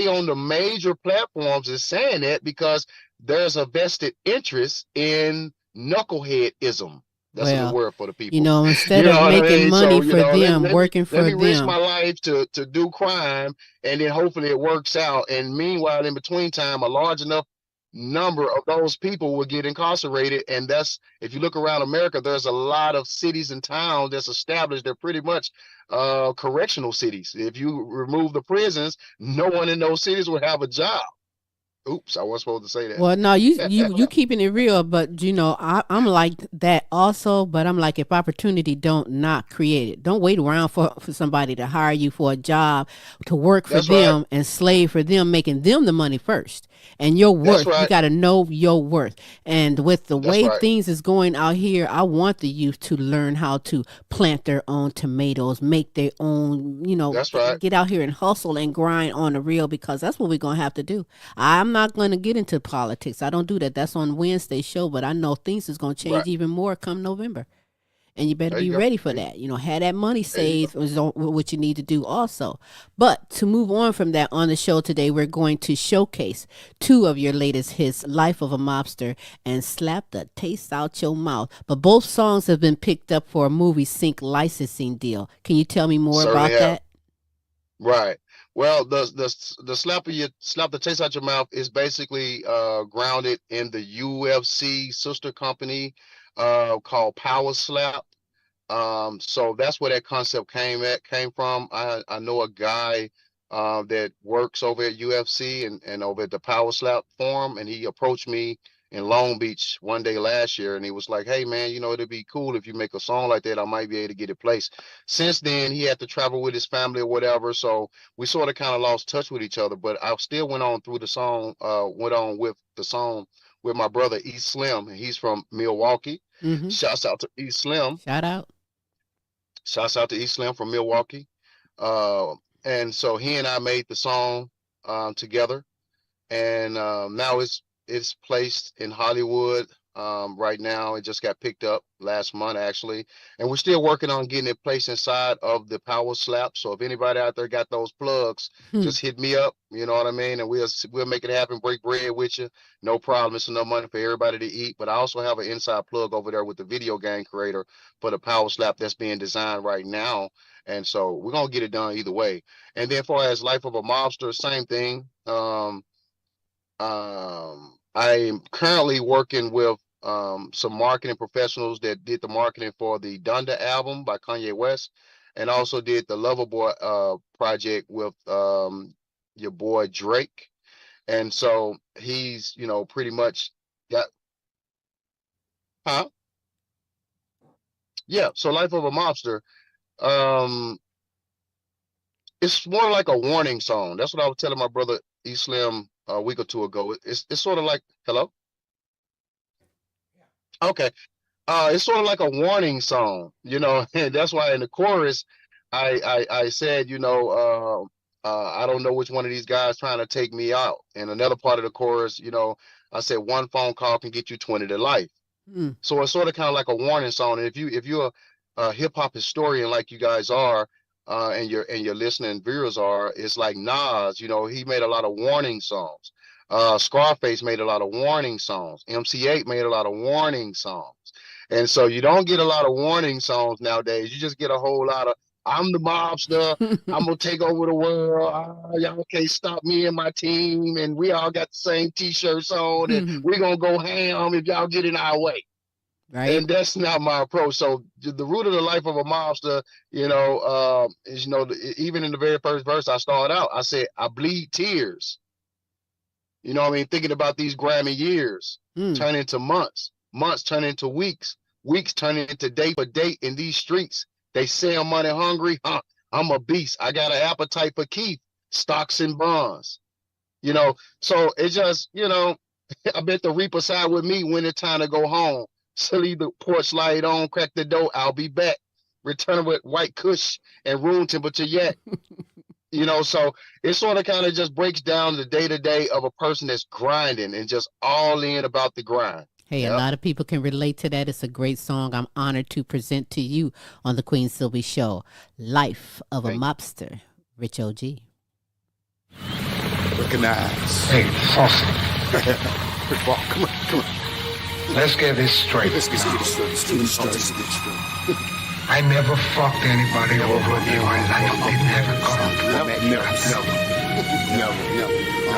on the major platforms is saying that, because there's a vested interest in knuckleheadism. That's a new Well, word for the people. instead You of know what I making mean? money So, for them, let me working let for me risk my them. life to do crime, and then hopefully it works out. And meanwhile, in between time, a large enough number of those people will get incarcerated. And that's, if you look around America, there's a lot of cities and towns that's established. They're pretty much correctional cities. If you remove the prisons, no one in those cities would have a job. Oops, I wasn't supposed to say that. Well, no, you keeping it real, but I'm like that also. But I'm like, if opportunity don't not create it, don't wait around for somebody to hire you for a job to work for them and slave for them, making them the money first. And your worth, you got to know your worth. And with the way things is going out here, I want the youth to learn how to plant their own tomatoes, make their own, get out here and hustle and grind on the real, because that's what we're going to have to do. I'm not going to get into politics. I don't do that. That's on Wednesday's show, but I know things is going to change even more come November. And you better be ready for that. Have that money saved is what you need to do also. But to move on from that, on the show today, we're going to showcase 2 of your latest hits, Life of a Mobster and Slap the Taste Out Your Mouth. But both songs have been picked up for a movie sync licensing deal. Can you tell me more about that? Right. Well, the slap the taste out your mouth is basically grounded in the UFC sister company called Power Slap. So that's where that concept came from. I know a guy that works over at UFC and over at the Power Slap forum, and he approached me in Long Beach one day last year, and he was like, hey man, it'd be cool if you make a song like that. I might be able to get it placed. Since then, he had to travel with his family or whatever, so we sort of kind of lost touch with each other, but I still went on with the song with my brother E Slim, and he's from Milwaukee. Shouts out to E Slim. Shouts out to E Slim from Milwaukee. And so he and I made the song together, and now it's placed in Hollywood right now. It just got picked up last month, actually, and we're still working on getting it placed inside of the Power Slap. So if anybody out there got those plugs, just hit me up. You know what I mean? And we'll make it happen. Break bread with you, no problem. It's enough money for everybody to eat. But I also have an inside plug over there with the video game creator for the Power Slap that's being designed right now. And so we're gonna get it done either way. And then, as far as Life of a Mobster, same thing. I'm currently working with some marketing professionals that did the marketing for the Donda album by Kanye West, and also did the Loverboy project with your boy Drake. And so he's, pretty much got, yeah. So Life of a Mobster, it's more like a warning song. That's what I was telling my brother E Slim a week or two ago. It's sort of like, hello? Okay. It's sort of like a warning song, and that's why in the chorus, I said, I don't know which one of these guys trying to take me out. And another part of the chorus, I said, one phone call can get you 20 to life. So it's sort of kind of like a warning song. And if you're a hip hop historian like you guys are, and your listening viewers are, it's like Nas, he made a lot of warning songs. Scarface made a lot of warning songs. MC8 made a lot of warning songs. And so you don't get a lot of warning songs nowadays. You just get a whole lot of, I'm the mobster, I'm going to take over the world, y'all can't stop me and my team, and we all got the same t-shirts on, and we're going to go ham if y'all get in our way. Right. And that's not my approach. So the root of the Life of a Mobster, is, even in the very first verse I started out, I said, I bleed tears. Thinking about these Grammy years turn into months, months turn into weeks, weeks turn into day for day in these streets. They say I'm money hungry. I'm a beast. I got an appetite for Keith, stocks and bonds. So it just, I bet the Reaper side with me when it's time to go home. So leave the porch light on, crack the door, I'll be back. Return with white kush and room temperature yet. So it sort of kind of just breaks down the day-to-day of a person that's grinding and just all in about the grind. Hey, a lot of people can relate to that. It's a great song. I'm honored to present to you on the Queen Silvy Show, Life of a Mobster, Rich OG. Recognize. Hey, saucy. Come on. Let's get this straight. Let's get it straight. I never fucked anybody over in my life. It never come to never.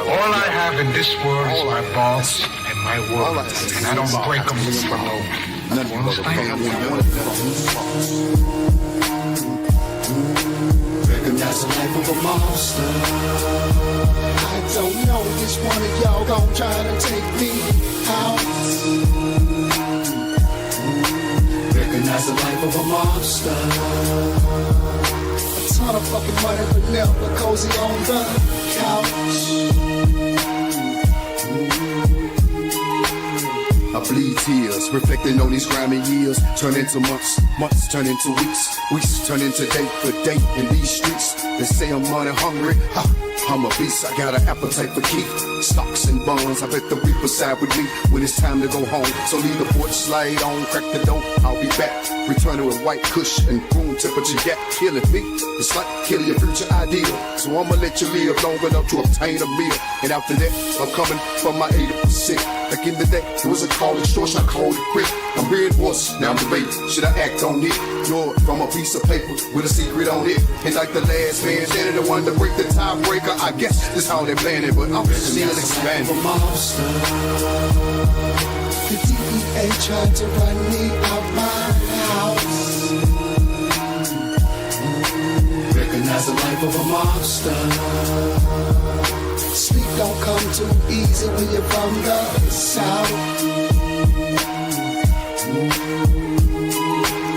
All I have in this world is my balls and my word, and I don't break them for no. Recognize the life of a monster. I don't know which one of y'all gon' try to take me out. Recognize the life of a monster. A ton of fucking money, but never cozy on the couch. I bleed tears, reflecting on these grimy years. Turn into months, months turn into weeks, weeks turn into day for day in these streets. They say I'm money hungry, ha, I'm a beast. I got an appetite for keep. Stocks and bonds, I bet the reaper side with me when it's time to go home. So leave the porch slide on, crack the door, I'll be back. Returning with white kush and room temperature gap. Killing me, it's like killing your future ideal. So I'ma let you live long enough to obtain a meal. And after that, I'm coming for my 80%. Back in the day, it was a call extortion, I called it quit. I'm hearing voices, now I'm debating, should I act on it? Draw it from a piece of paper with a secret on it. And like the last man standing, the one to break the tiebreaker, I guess that's how they're planning, but I'm still expanding. The DEA tried to run me out my house. Recognize the life of a monster. Sleep don't come too easy when you're from the south.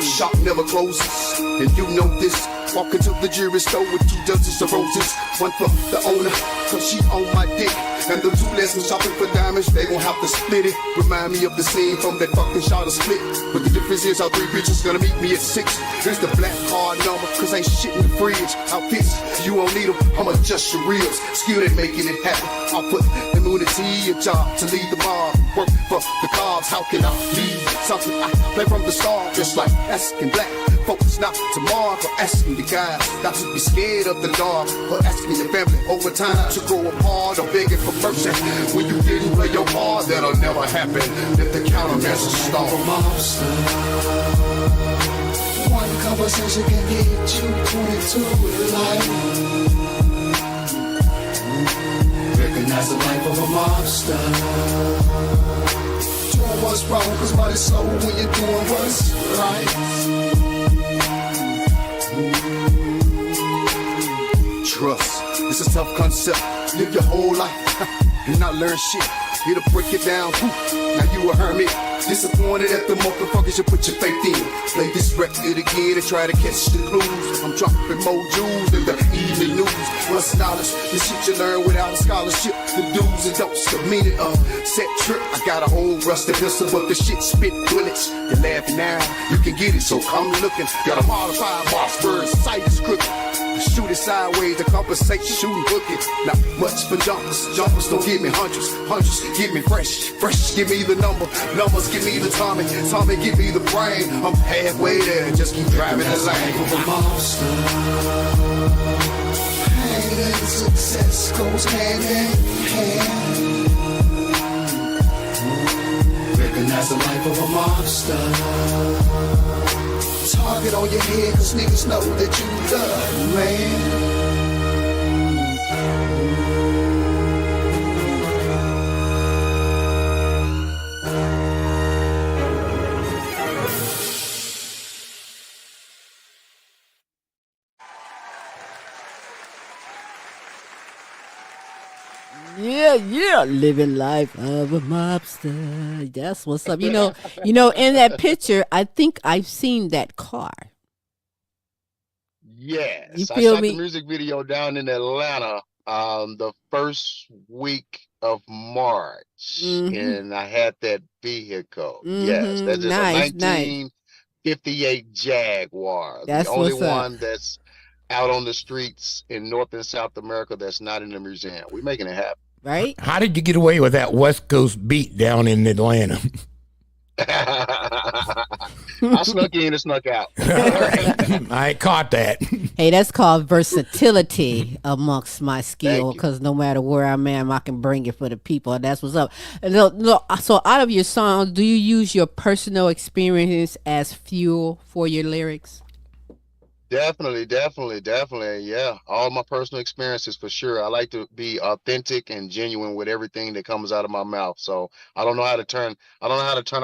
Shop never closes, and you know this. Walk into the jewelry store with 2 dozens of roses. One for the owner, cause she on my dick. And the 2 lessons shopping for diamonds, they gon' have to split it. Remind me of the scene from that fucking shot of Split. But the difference is how 3 bitches gonna meet me at 6. Here's the black card number, cause ain't shit in the fridge. Outfits, you won't need them, I'ma adjust your reels. Skilled at making it happen. I'll put immunity, a job to lead the mob. Work for the cause, how can I leave something I play from the start? Just like asking black folks not tomorrow, for asking you guys not to be scared of the dark, for asking your family over time to grow apart, or begging for mercy when you didn't play your part. That'll never happen. Let the countermeasures start. One conversation can get you 22 life. Recognize the life of a monster. Doing what's wrong, cause money's slow when you're doing what's right. Trust, it's a tough concept. Live your whole life and not learn shit. It'll break it down. Now you a hermit. Disappointed at the motherfuckers you put your faith in. Play this record again and try to catch the clues. I'm dropping more jewels than the evening news. What's knowledge? The shit you learn without a scholarship. The do's and don'ts, the meaning of set trip. I got a old rusty pistol, but the shit spit bullets. You're laughing now, you can get it, so come looking. Got a modified boss bird, sight is crooked. Shoot it sideways to compensate, shooting booking. Not much for jumpers. Jumpers don't give me hundreds. Hundreds give me fresh. Fresh give me the number. Numbers give me the Tommy. Tommy give me the brain. I'm halfway there. Just keep driving the lane. Of a monster. Pain and success goes hand in hand. Recognize the life of a monster. Target on your head, cause niggas know that you love, man. Yeah, living life of a mobster. That's what's up. You know, in that picture, I think I've seen that car. Yes, You I feel shot me? the music video down in Atlanta the first week of March, and I had that vehicle. Yes, that is Nice, a nice. 1958 Jaguar, That's the only what's up. one that's out on the streets in North and South America that's not in the museum. We're making it happen. Right? How did you get away with that West Coast beat down in Atlanta? I snuck in and snuck out. I caught that. Hey, that's called versatility amongst my skill, you. because no matter where I'm at, I can bring it for the people. And that's what's up. Look, so out of your songs, do you use your personal experience as fuel for your lyrics? Definitely. Yeah. All my personal experiences for sure. I like to be authentic and genuine with everything that comes out of my mouth. So I don't know how to turn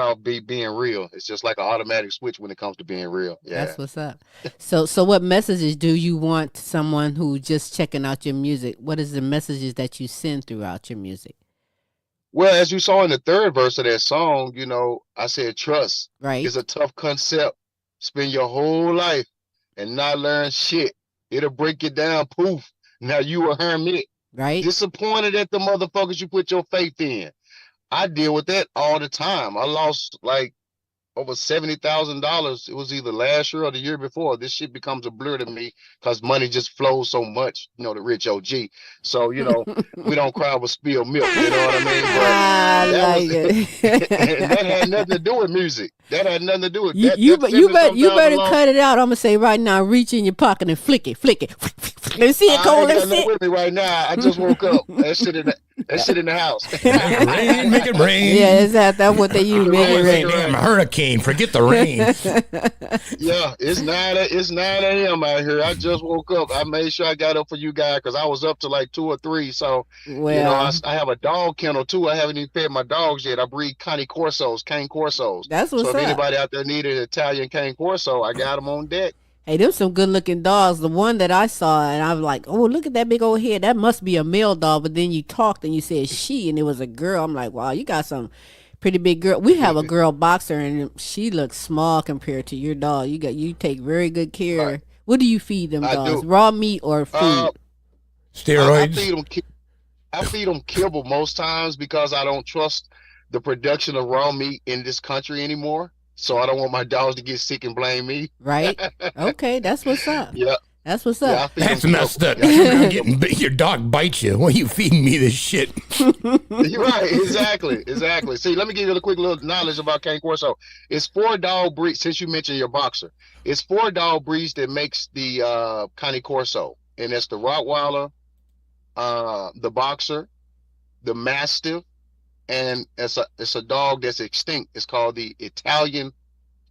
off being real. It's just like an automatic switch when it comes to being real. Yeah. That's what's up. So what messages do you want someone who just checking out your music? What is the messages that you send throughout your music? Well, as you saw in the third verse of that song, I said trust Right, is a tough concept. Spend your whole life and not learn shit. It'll break you down. Poof. Now you a hermit. right, Disappointed at the motherfuckers you put your faith in. I deal with that all the time. I lost like over $70,000. It was either last year or the year before. This shit becomes a blur to me because money just flows so much, the rich OG. So, we don't cry over spilled milk, you know what I mean? But I that was like and that had it. nothing to do with music. That had nothing to do with You that. you That bet you seventy bet some you thousand better lost. cut it out. I'm gonna say right now, reach in your pocket and flick it. Let's see it, I Cole. ain't Let's got see nothing it. with me right now. I just woke up. That shit in the house. Make it rain, make it rain. Yeah, that's what they use. Make Make it it rain. rain. Damn hurricane, forget the rain. Yeah, it's 9 a.m. out here. I just woke up. I made sure I got up for you guys because I was up to like 2 or 3. So, Well, I have a dog kennel too. I haven't even fed my dogs yet. I breed cane corsos. that's So what's if up. anybody out there needed an Italian cane corso, I got them on deck. Hey, them some good looking dogs. The one that I saw, and I was like, oh, look at that big old head. That must be a male dog. But then you talked and you said she, and it was a girl. I'm like, wow, you got some pretty big girl. We have a girl boxer, and she looks small compared to your dog. You take very good Right, care. What do you feed them I dogs? do. Raw meat or Uh, food? I Steroids. feed them kibble most times because I don't trust the production of raw meat in this country anymore. So I don't want my dogs to get sick and blame me. Right? Okay, that's what's up. Yeah, That's what's yeah, up. I feed them That's kibble. messed up. Yeah. You're not getting bit. Your dog bites you. Why you feeding me this shit? You're right, exactly. See, let me give you a quick little knowledge about Cane Corso. It's 4 dog breeds, since you mentioned your boxer. It's 4 dog breeds that makes the Cane Corso. And that's the Rottweiler, the boxer, the Mastiff, and it's a dog that's extinct. It's called the Italian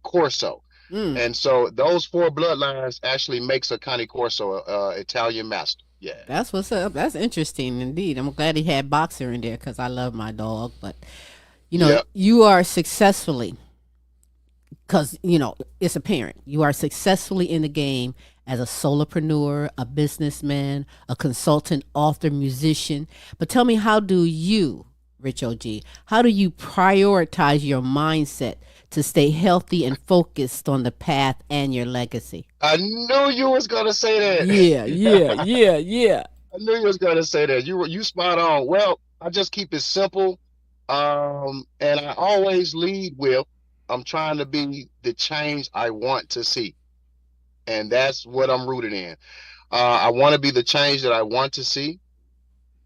Corso. Mm, And so those 4 bloodlines actually makes a Cane Corso, Italian Mastiff. Yeah. that's what's up. That's interesting indeed. I'm glad he had boxer in there because I love my dog. But Yep. you are successfully because it's apparent you are successfully in the game as a solopreneur, a businessman, a consultant, author, musician. But tell me, how do you, Rich OG, how do you prioritize your mindset to stay healthy and focused on the path and your legacy? I knew you was gonna say Yeah, yeah, that. yeah, yeah. I knew you was gonna say that. You spot on. Well, I just keep it simple. And I always lead with I'm trying to be the change I want to see. And that's what I'm rooted in. I want to be the change that I want to see.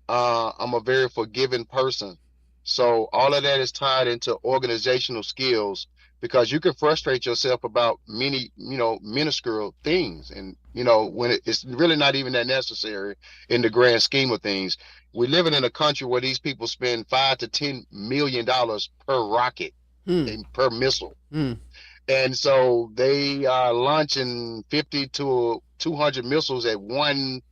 I'm a very forgiving person. So all of that is tied into organizational skills because you can frustrate yourself about many, minuscule things. And, when it's really not even that necessary in the grand scheme of things. We're living in a country where these people spend $5 to $10 million per rocket Hmm. and per missile. Hmm. And so they are launching 50 to 200 missiles at one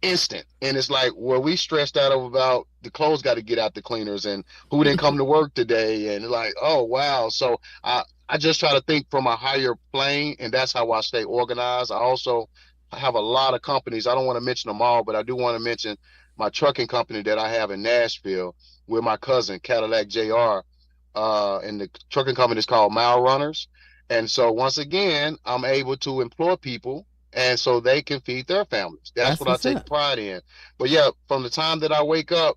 instant. And it's like, well, we stressed out about the clothes got to get out the cleaners and who didn't come to work today. And like, oh, wow. So I just try to think from a higher plane, and that's how I stay organized. I have a lot of companies. I don't want to mention them all, but I do want to mention my trucking company that I have in Nashville with my cousin, Cadillac JR. And the trucking company is called Mile Runners. And so once again, I'm able to employ people and so they can feed their families. That's That's what I what's take up. pride in. But yeah, from the time that I wake up,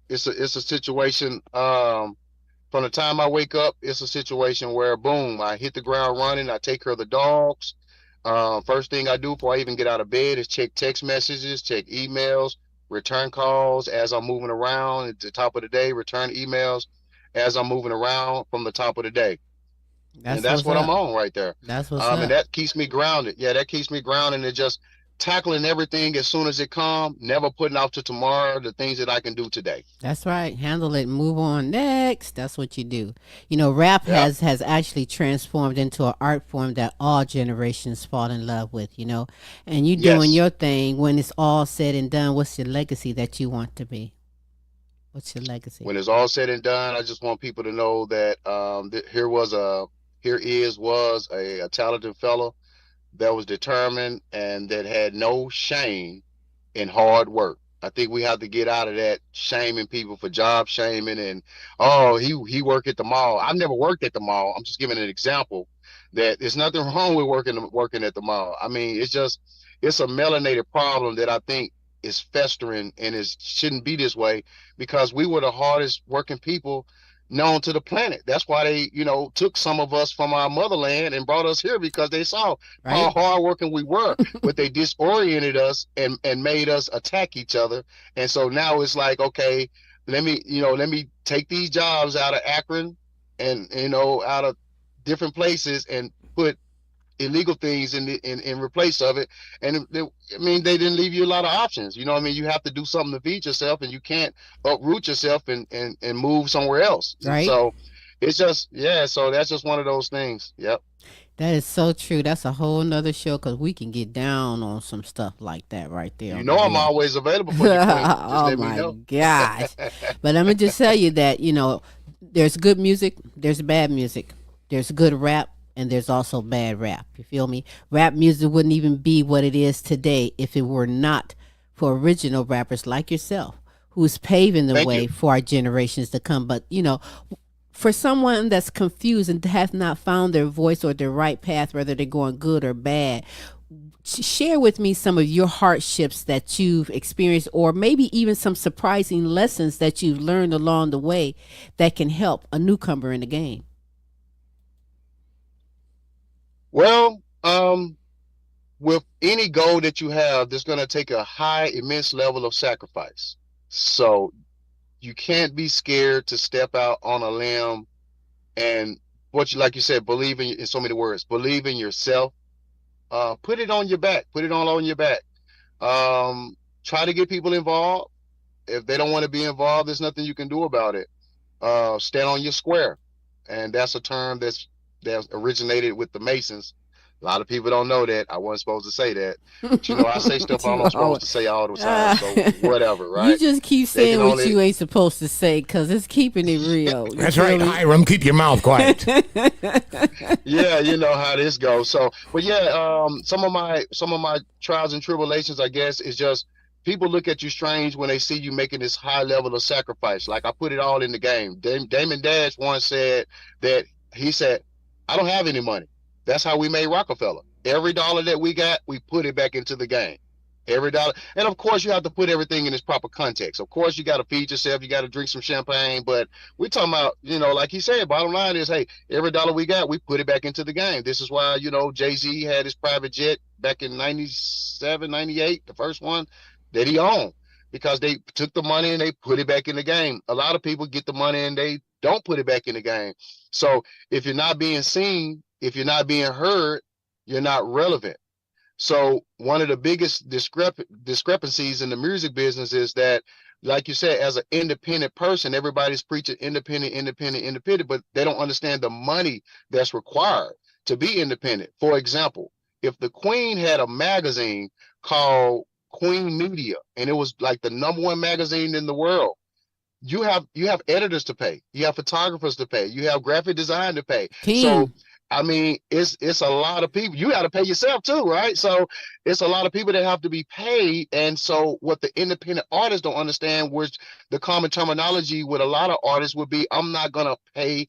it's a situation. From the time I wake up, it's a situation where boom, I hit the ground running. I take care of the dogs. First thing I do before I even get out of bed is check text messages, check emails, return calls as I'm moving around at the top of the day, return emails as I'm moving around from the top of the day. And That's that's what's what I'm up. on right there. That's what's And up. that keeps me grounded. Yeah, that keeps me grounded. And it just tackling everything as soon as it comes, never putting off to tomorrow the things that I can do today. That's right. Handle it and move on next. That's what you do. You know, rap Yep. has actually transformed into an art form that all generations fall in love with, you know. And you doing Yes. your thing. When it's all said and done, what's your legacy that you want to be? What's your legacy? When it's all said and done, I just want people to know that here was a talented fellow that was determined and that had no shame in hard work. I think we have to get out of that shaming people for job shaming and oh he worked at the mall. I've never worked at the mall. I'm just giving an example that there's nothing wrong with working at the mall. I mean, it's a melanated problem that I think is festering and it shouldn't be this way because we were the hardest working people known to the planet. That's why they, took some of us from our motherland and brought us here because they saw how Right? hard working we were, but they disoriented us and made us attack each other. And so now it's like, okay, let me take these jobs out of Akron and, out of different places and put illegal things in replace of it. And I mean, they didn't leave you a lot of options. You know what I mean? You have to do something to feed yourself and you can't uproot yourself and move somewhere else. And Right? so it's just, yeah, so that's just one of those things. Yep. That is so true. That's a whole nother show because we can get down on some stuff like that right there You on the know I'm real. always available for you, Queen. Just Oh let me my know. gosh. But let me just tell you that, there's good music, there's bad music, there's good rap, and there's also bad rap. You feel me? Rap music wouldn't even be what it is today if it were not for original rappers like yourself who's paving the Thank you. way for our generations to come. But, for someone that's confused and has not found their voice or their right path, whether they're going good or bad, share with me some of your hardships that you've experienced, or maybe even some surprising lessons that you've learned along the way that can help a newcomer in the game. Well, with any goal that you have, there's going to take a high, immense level of sacrifice. So you can't be scared to step out on a limb and like you said, believe in so many words, believe in yourself. Put it on your back, put it all on your back. Try to get people involved. If they don't want to be involved, there's nothing you can do about it. Stand on your square. And that's a term that originated with the Masons. A lot of people don't know that. I wasn't supposed to say that. But I say stuff I'm not supposed to say all the time. So whatever, You right? just keep They saying can what only you ain't supposed to say because it's keeping it real. You That's feel right, me? Hiram. Keep your mouth quiet. Yeah, you know how this goes. So, but yeah, some of my trials and tribulations, I guess, is just people look at you strange when they see you making this high level of sacrifice. Like I put it all in the game. Damon Dash once said that he said, "I don't have any money." That's how we made Rockefeller. Every dollar that we got, we put it back into the game. Every dollar. And of course, you have to put everything in its proper context. Of course, you got to feed yourself. You got to drink some champagne. But we're talking about, like he said, bottom line is, hey, every dollar we got, we put it back into the game. This is why, Jay-Z had his private jet back in 97, 98, the first one that he owned, because they took the money and they put it back in the game. A lot of people get the money and they don't put it back in the game. So if you're not being seen, if you're not being heard, you're not relevant. So one of the biggest discrepancies in the music business is that, like you said, as an independent person, everybody's preaching independent, independent, independent, but they don't understand the money that's required to be independent. For example, if the Queen had a magazine called Queen Media, and it was like the #1 magazine in the world, you have editors to pay, you have photographers to pay, you have graphic design to pay. So Team. I mean, it's a lot of people. You got to pay yourself too, right? So it's a lot of people that have to be paid. And so what the independent artists don't understand, which the common terminology with a lot of artists would be, I'm not gonna pay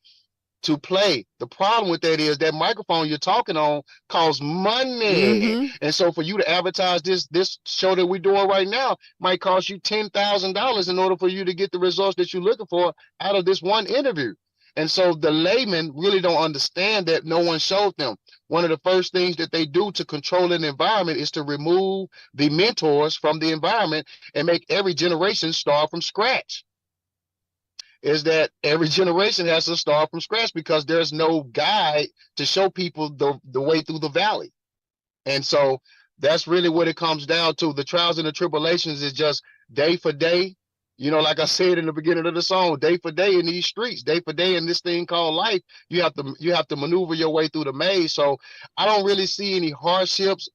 to play. The problem with that is that microphone you're talking on costs money. Mm-hmm. And so for you to advertise this show that we're doing right now might cost you $10,000 in order for you to get the results that you're looking for out of this one interview. And so the laymen really don't understand that. No one showed them. One of the first things that they do to control an environment is to remove the mentors from the environment and make every generation start from scratch. Is that every generation has to start from scratch because there's no guide to show people the way through the valley. And so That's really what it comes down to. The trials and the tribulations is just day for day. You know, like I said in the beginning of the song, day for day in these streets, day for day in this thing called life, you have to maneuver your way through the maze. So I don't really see any hardships.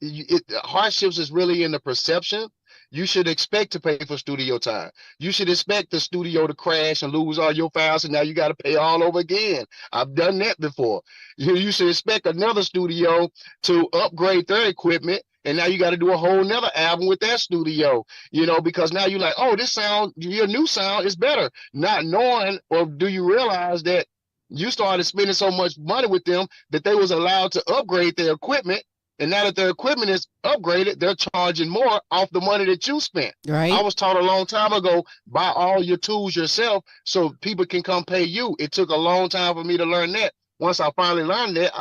Hardships is really in the perception. You should expect to pay for studio time. You should expect the studio to crash and lose all your files, and now you got to pay all over again. I've done that before. You should expect another studio to upgrade their equipment, and now you got to do a whole nother album with that studio, you know, because now you're like, oh, this sound, your new sound is better. Not knowing, or do you realize that you started spending so much money with them that they was allowed to upgrade their equipment, and now that their equipment is upgraded, they're charging more off the money that you spent. Right. I was taught a long time ago, buy all your tools yourself so people can come pay you. It took a long time for me to learn that. Once I finally learned that,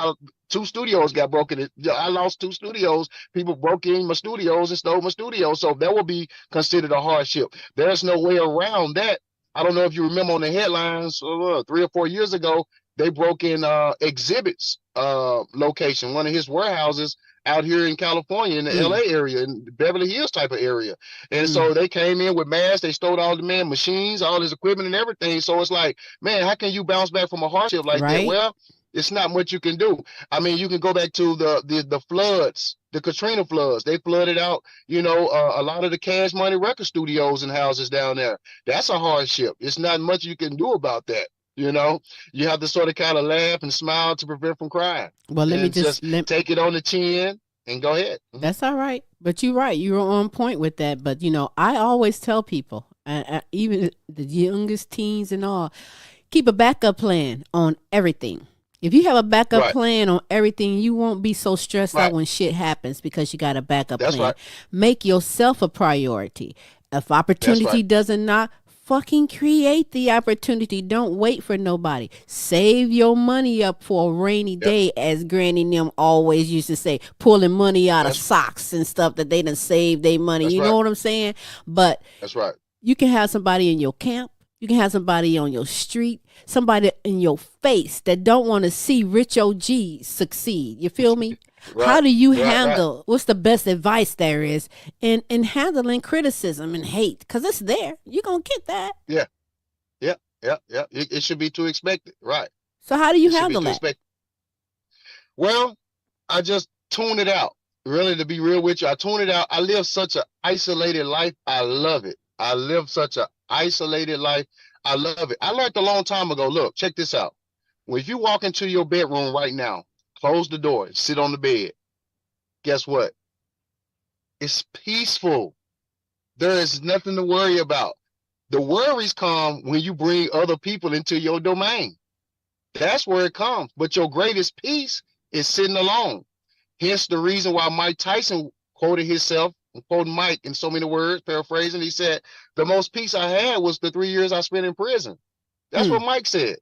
2 studios got broken. I lost 2 studios. People broke in my studios and stole my studios. So that will be considered a hardship. There's no way around that. I don't know if you remember on the headlines 3 or 4 years ago, they broke in Exhibit's location, one of his warehouses out here in California, in the LA area, in the Beverly Hills type of area. And so they came in with masks, they stole all the machines, all his equipment and everything. So it's like, man, how can you bounce back from a hardship like that? Well, it's not much you can do. I mean, you can go back to the floods, the Katrina floods. They flooded out, you know, a lot of the Cash Money record studios and houses down there. That's a hardship. It's not much you can do about that. You know, you have to sort of kind of laugh and smile to prevent from crying. Well, let me just take it on the chin and go ahead. That's all right. But you're right. You're on point with that. But, you know, I always tell people, even the youngest teens and all, keep a backup plan on everything. If you have a backup plan on everything, you won't be so stressed out when shit happens because you got a backup plan. Make yourself a priority. If opportunity doesn't knock, fucking create the opportunity. Don't wait for nobody. Save your money up for a rainy day, as Granny and them always used to say, pulling money out of socks and stuff that they done saved their money. You know what I'm saying? But that's right. You can have somebody in your camp. You can have somebody on your street, somebody in your face that don't want to see rich OGs succeed. You feel me? How do you handle, what's the best advice there is in handling criticism and hate? Because it's there. You're going to get that. Yeah. It should be to expect it. Right. So how do you handle that? Well, I just tune it out. Really, to be real with you, I tune it out. I live such an isolated life. I love it. I live such an isolated life. I love it. I learned a long time ago. Look, check this out. Well, if you walk into your bedroom right now, close the door, sit on the bed, guess what? It's peaceful. There is nothing to worry about. The worries come when you bring other people into your domain. That's where it comes. But your greatest peace is sitting alone. Hence the reason why Mike Tyson quoted himself, quoting Mike in so many words, paraphrasing. He said, the most peace I had was the 3 years I spent in prison. That's what Mike said.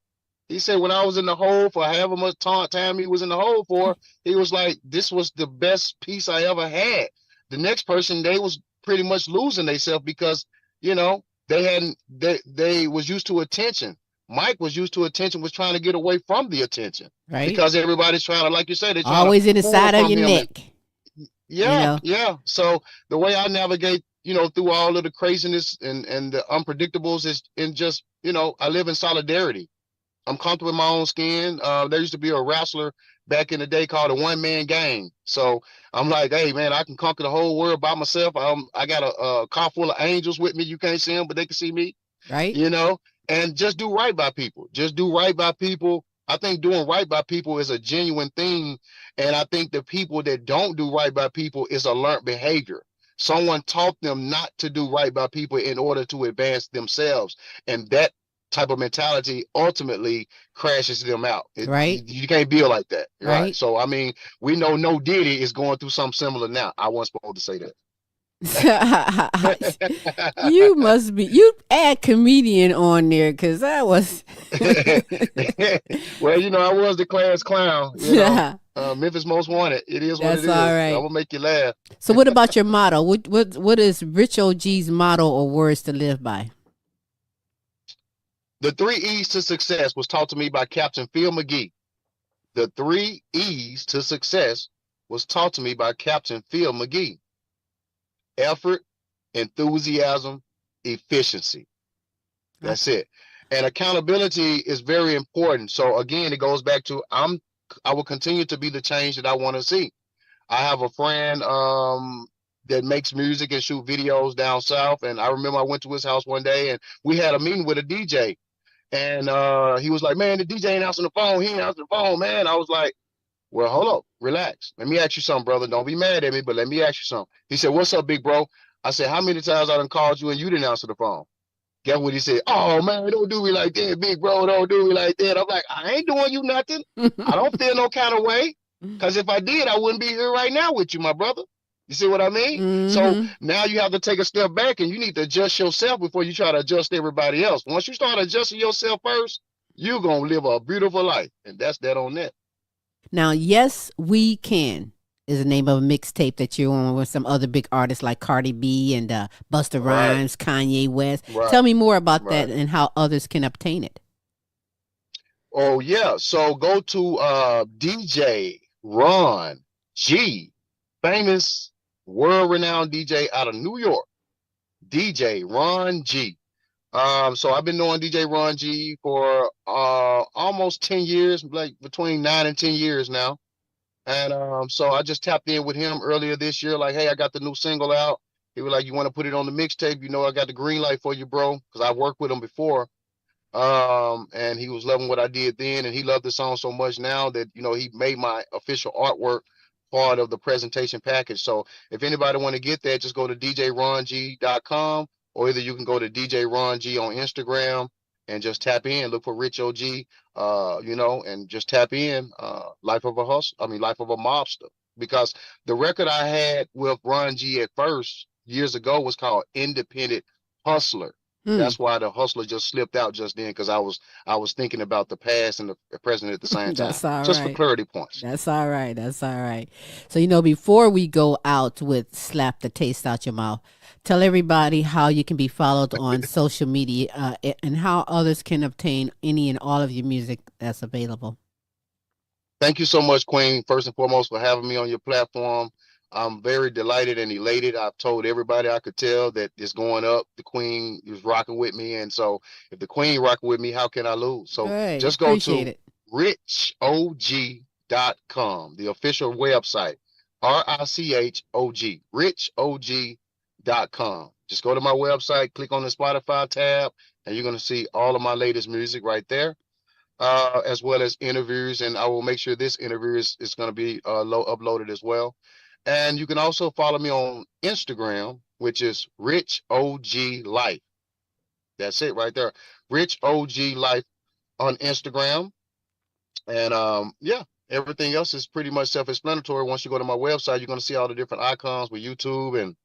He said, when I was in the hole for however much time he was in the hole for, he was like, this was the best peace I ever had. The next person, they was pretty much losing themselves because, you know, they was used to attention. Mike was used to attention, was trying to get away from the attention. Right. Because everybody's trying to, like you said, they're trying always in the side of your neck. Yeah. So the way I navigate, you know, through all of the craziness and the unpredictables is in just, you know, I live in solidarity. I'm comfortable in my own skin. There used to be a wrestler back in the day called a one-man gang. So I'm like, hey, man, I can conquer the whole world by myself. I got a car full of angels with me. You can't see them, but they can see me. Right. You know, and just do right by people. Just do right by people. I think doing right by people is a genuine thing. And I think the people that don't do right by people is a learned behavior. Someone taught them not to do right by people in order to advance themselves. And that type of mentality ultimately crashes them out. Right. You can't build like that. Right. So, I mean, we know No Diddy is going through something similar now. I wasn't supposed to say that. You must be, you add comedian on there because that was well, you know, I was the class clown, you know? Memphis Most Wanted. It is what it is. All right. I will make you laugh. So what about your motto? What is Rich OG's motto or words to live by? The 3 E's to success was taught to me by Captain Phil McGee. The 3 E's to success was taught to me by Captain Phil McGee. Effort, enthusiasm, efficiency. That's it. And accountability is very important. So again, it goes back to I will continue to be the change that I want to see. I have a friend that makes music and shoot videos down south. And I remember I went to his house one day and we had a meeting with a DJ. And he was like, man, the DJ ain't answering the phone. He ain't answering the phone, man. I was like, well, hold up, relax. Let me ask you something, brother. Don't be mad at me, but let me ask you something. He said, what's up, big bro? I said, how many times I done called you and you didn't answer the phone? Guess what he said? Oh, man, don't do me like that, big bro. Don't do me like that. I'm like, I ain't doing you nothing. I don't feel no kind of way. Because if I did, I wouldn't be here right now with you, my brother. You see what I mean? So now you have to take a step back and you need to adjust yourself before you try to adjust everybody else. Once you start adjusting yourself first, you're going to live a beautiful life. And that's that on that. Now, Yes, We Can is the name of a mixtape that you're on with some other big artists like Cardi B and Busta Rhymes, Kanye West. Tell me more about that and how others can obtain it. Oh, yeah. So go to DJ Ron G, famous world-renowned DJ out of New York. DJ Ron G. So I've been knowing DJ Ron G for almost 10 years, like between 9 and 10 years now. And so I just tapped in with him earlier this year, like, hey, I got the new single out. He was like, you want to put it on the mixtape? You know, I got the green light for you, bro, because I worked with him before. And he was loving what I did then, and he loved the song so much now that, you know, he made my official artwork part of the presentation package. So if anybody want to get that, just go to djrong.com, or either you can go to DJ Ron G on Instagram and just tap in, look for Rich OG, you know, and just tap in, Life of a Mobster. Because the record I had with Ron G at first years ago was called Independent Hustler. That's why the hustler just slipped out just then, because I was thinking about the past and the present at the same time. That's all just right. for clarity points. That's all right. That's all right. So, you know, before we go out with Slap the Taste Out Your Mouth, tell everybody how you can be followed on social media and how others can obtain any and all of your music that's available. Thank you so much, Queen, first and foremost, for having me on your platform. I'm very delighted and elated. I've told everybody I could tell that it's going up. The Queen is rocking with me. And so if the Queen rocking with me, how can I lose? So just go to richog.com, the official website, RICHOG, richog.com. Just go to my website, click on the Spotify tab, and you're going to see all of my latest music right there. As well as interviews, and I will make sure this interview is going to be uploaded as well. And you can also follow me on Instagram, which is Rich OG Life. That's it right there, Rich OG Life on Instagram. And yeah, everything else is pretty much self-explanatory. Once you go to my website, you're going to see all the different icons with YouTube and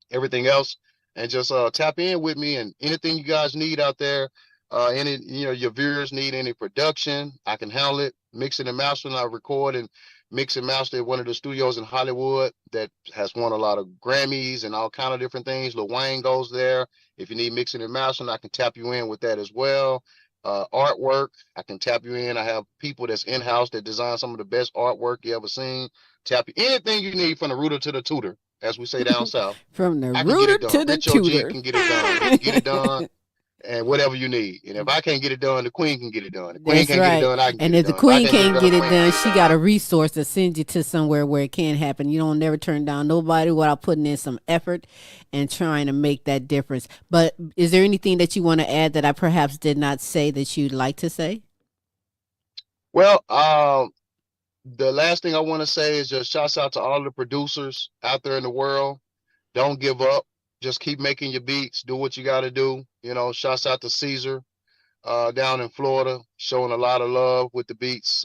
everything else. And just tap in with me, and anything you guys need out there. Any, you know, your viewers need any production, I can handle it. Mixing and mastering, I record and mix and master at one of the studios in Hollywood that has won a lot of Grammys and all kind of different things. Lil Wayne goes there. If you need mixing and mastering, I can tap you in with that as well. Artwork, I can tap you in. I have people that's in-house that design some of the best artwork you ever seen. Tap you anything you need, from the rooter to the tutor, as we say down south. From the rooter to the Rich tutor. OG can get it done. Get it done. And whatever you need. And if I can't get it done, the Queen can get it done. The Queen can't get it done, I can and get it if done. the Queen If I can't get it done, Queen she got a resource to send you to somewhere where it can happen. You don't never turn down nobody without putting in some effort and trying to make that difference. But is there anything that you want to add that I perhaps did not say that you'd like to say? Well, the last thing I want to say is just shouts out to all the producers out there in the world. Don't give up. Just keep making your beats. Do what you got to do. You know, shouts out to Caesar down in Florida, showing a lot of love with the beats.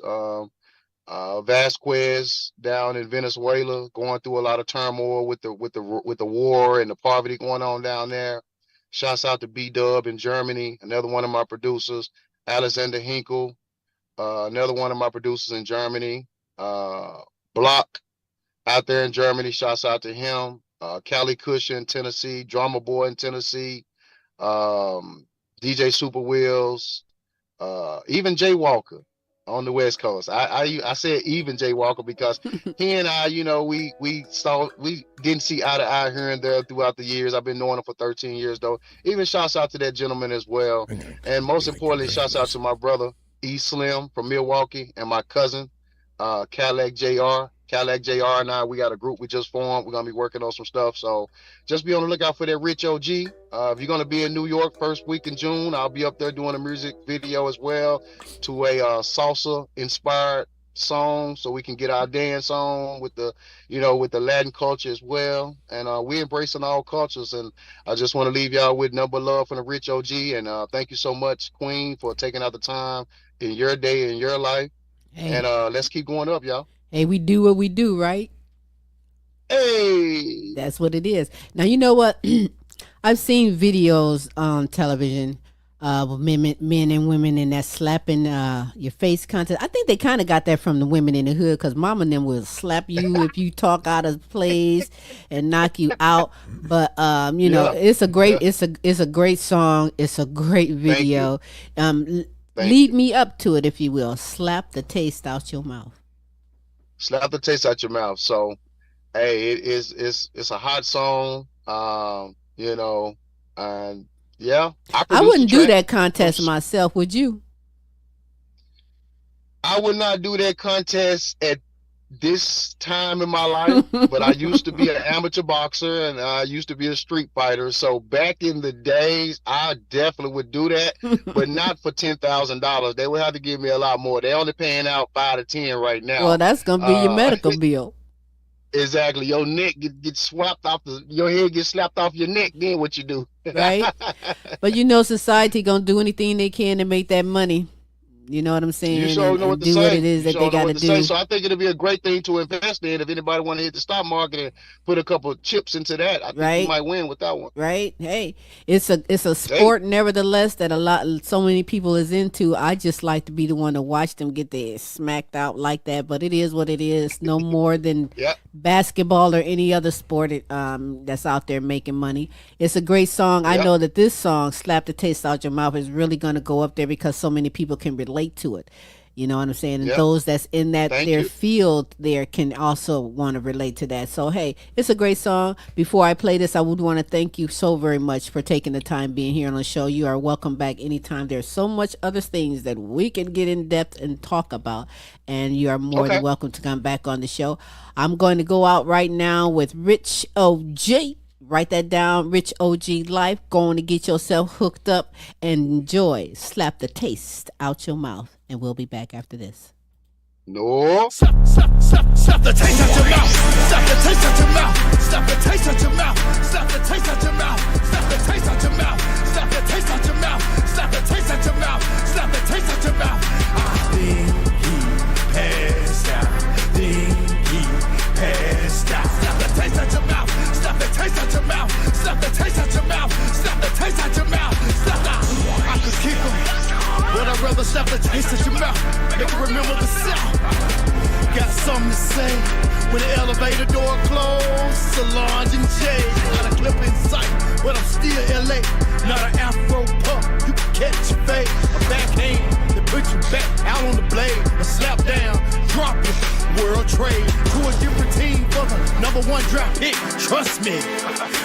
Vasquez down in Venezuela, going through a lot of turmoil with the war and the poverty going on down there. Shouts out to B-Dub in Germany, another one of my producers. Alexander Hinkle, another one of my producers in Germany. Block out there in Germany, shouts out to him. Cali Cush in Tennessee, Drama Boy in Tennessee, DJ Super Wheels, even Jay Walker. On the West Coast. I said even Jay Walker because he and I, we didn't see eye to eye here and there throughout the years. I've been knowing him for 13 years though. Even shouts out to that gentleman as well. And most importantly, shouts out to my brother E Slim from Milwaukee and my cousin Cadillac JR. Cadillac JR and I, we got a group we just formed. We're gonna be working on some stuff. So just be on the lookout for that Rich OG. If you're gonna be in New York first week in June, I'll be up there doing a music video as well to a salsa inspired song, so we can get our dance on with the Latin culture as well. And we're embracing all cultures. And I just want to leave y'all with number love from the Rich OG. And thank you so much, Queen, for taking out the time in your day in your life. Hey. And let's keep going up, y'all. Hey, we do what we do, right? Hey, that's what it is. Now, you know what? I've seen videos on television with men and women in that slapping your face contest. I think they kind of got that from the women in the hood, because mama and them will slap you if you talk out of place and knock you out. But it's a great it's a great song. It's a great video. Lead me up to it, if you will. Slap the taste out your mouth. Slap the taste out your mouth. So, hey, it's a hot song. And yeah, I wouldn't do that contest myself. Would you? I would not do that contest at this time in my life, but I used to be an amateur boxer and I used to be a street fighter. So back in the days, I definitely would do that, but not for $10,000. They would have to give me a lot more. They're only paying out 5 to 10 right now. Well, that's gonna be your medical bill. Exactly. Your neck gets swapped off your head gets slapped off your neck. Then what you do? Right. But society gonna do anything they can to make that money. You know what I'm saying? You sure know what to say. What it is that they got to do. So I think it'll be a great thing to invest in. If anybody want to hit the stock market and put a couple of chips into that, I think you might win with that one. Right? Hey, it's a sport, nevertheless, that so many people is into. I just like to be the one to watch them get their smacked out like that. But it is what it is. No more than basketball or any other sport that's out there making money. It's a great song. I know that this song, "Slap the Taste Out Your Mouth," is really going to go up there because so many people can relate to it. You know what I'm saying? And those that's in their field there can also want to relate to that. So, hey, it's a great song. Before I play this, I would want to thank you so very much for taking the time being here on the show. You are welcome back anytime. There's so much other things that we can get in depth and talk about, and you are more than welcome to come back on the show. I'm going to go out right now with Rich OG. Write that down, Rich OG Life. Going to get yourself hooked up and enjoy. Slap the taste out your mouth. And we'll be back after this. No. Slap the taste out your mouth. Slap the taste out your mouth. Slap the taste out your mouth. Slap the taste out your mouth. Slap the taste out your mouth. Slap the taste out your mouth. Slap the taste out your mouth. Slap the taste out your mouth. I think he passed out. Think he passed out. Slap the taste out your mouth. Slap the taste out your mouth. Slap the taste out your mouth. Slap the taste out your mouth. Slap the. I could kick him, but I'd rather slap the taste out your mouth. Make you remember the sound. Got something to say when the elevator door closed. Solange and Jay, not a clip in sight, but I'm still LA. Not an Afro pup, you can catch your fade. A backhand that put you back out on the blade. A slap down, drop it. World trade to a different team for the #1 draft pick. Trust me,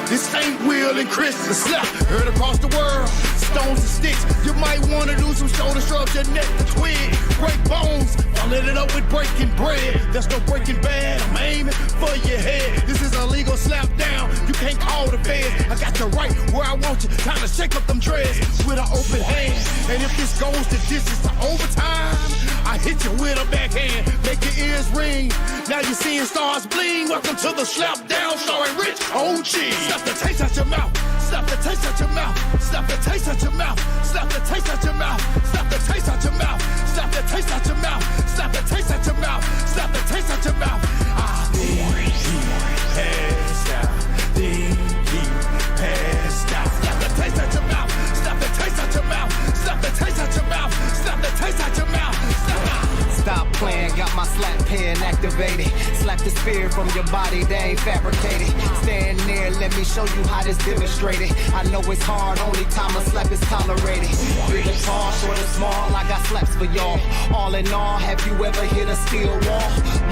this ain't Will and Chris. The slap heard across the world. Stones and sticks. You might want to do some shoulder shrugs, your neck to twig. Break bones, I lit it up with breaking bread. There's no breaking bad, I'm aiming for your head. This is a legal slap down, you can't call the feds. I got you right where I want you, time to shake up them dreads with an open hand. And if this goes the distance to overtime, I hit you with a backhand, make your ears ring. Now you're seeing stars bling. Welcome to the slap down, starring Rich OG. Slap the taste out your mouth. Slap the taste out your mouth. Slap the taste out your mouth. Slap the taste out your mouth. Slap the taste out your mouth. Slap the taste out your mouth. Slap the taste out your mouth. Slap the taste out your mouth. I think he passed out. Think he passed out. Slap the taste out your mouth. Slap the taste out your mouth. Slap the taste out your mouth. Slap the taste out your mouth. Stop playing, got my slap pen activated. Slap the spirit from your body, they ain't fabricated. Stand there, let me show you how this demonstrated. I know it's hard, only time a slap is tolerated. Bigger tall, short or small, I got slaps for y'all. All in all, have you ever hit a steel wall?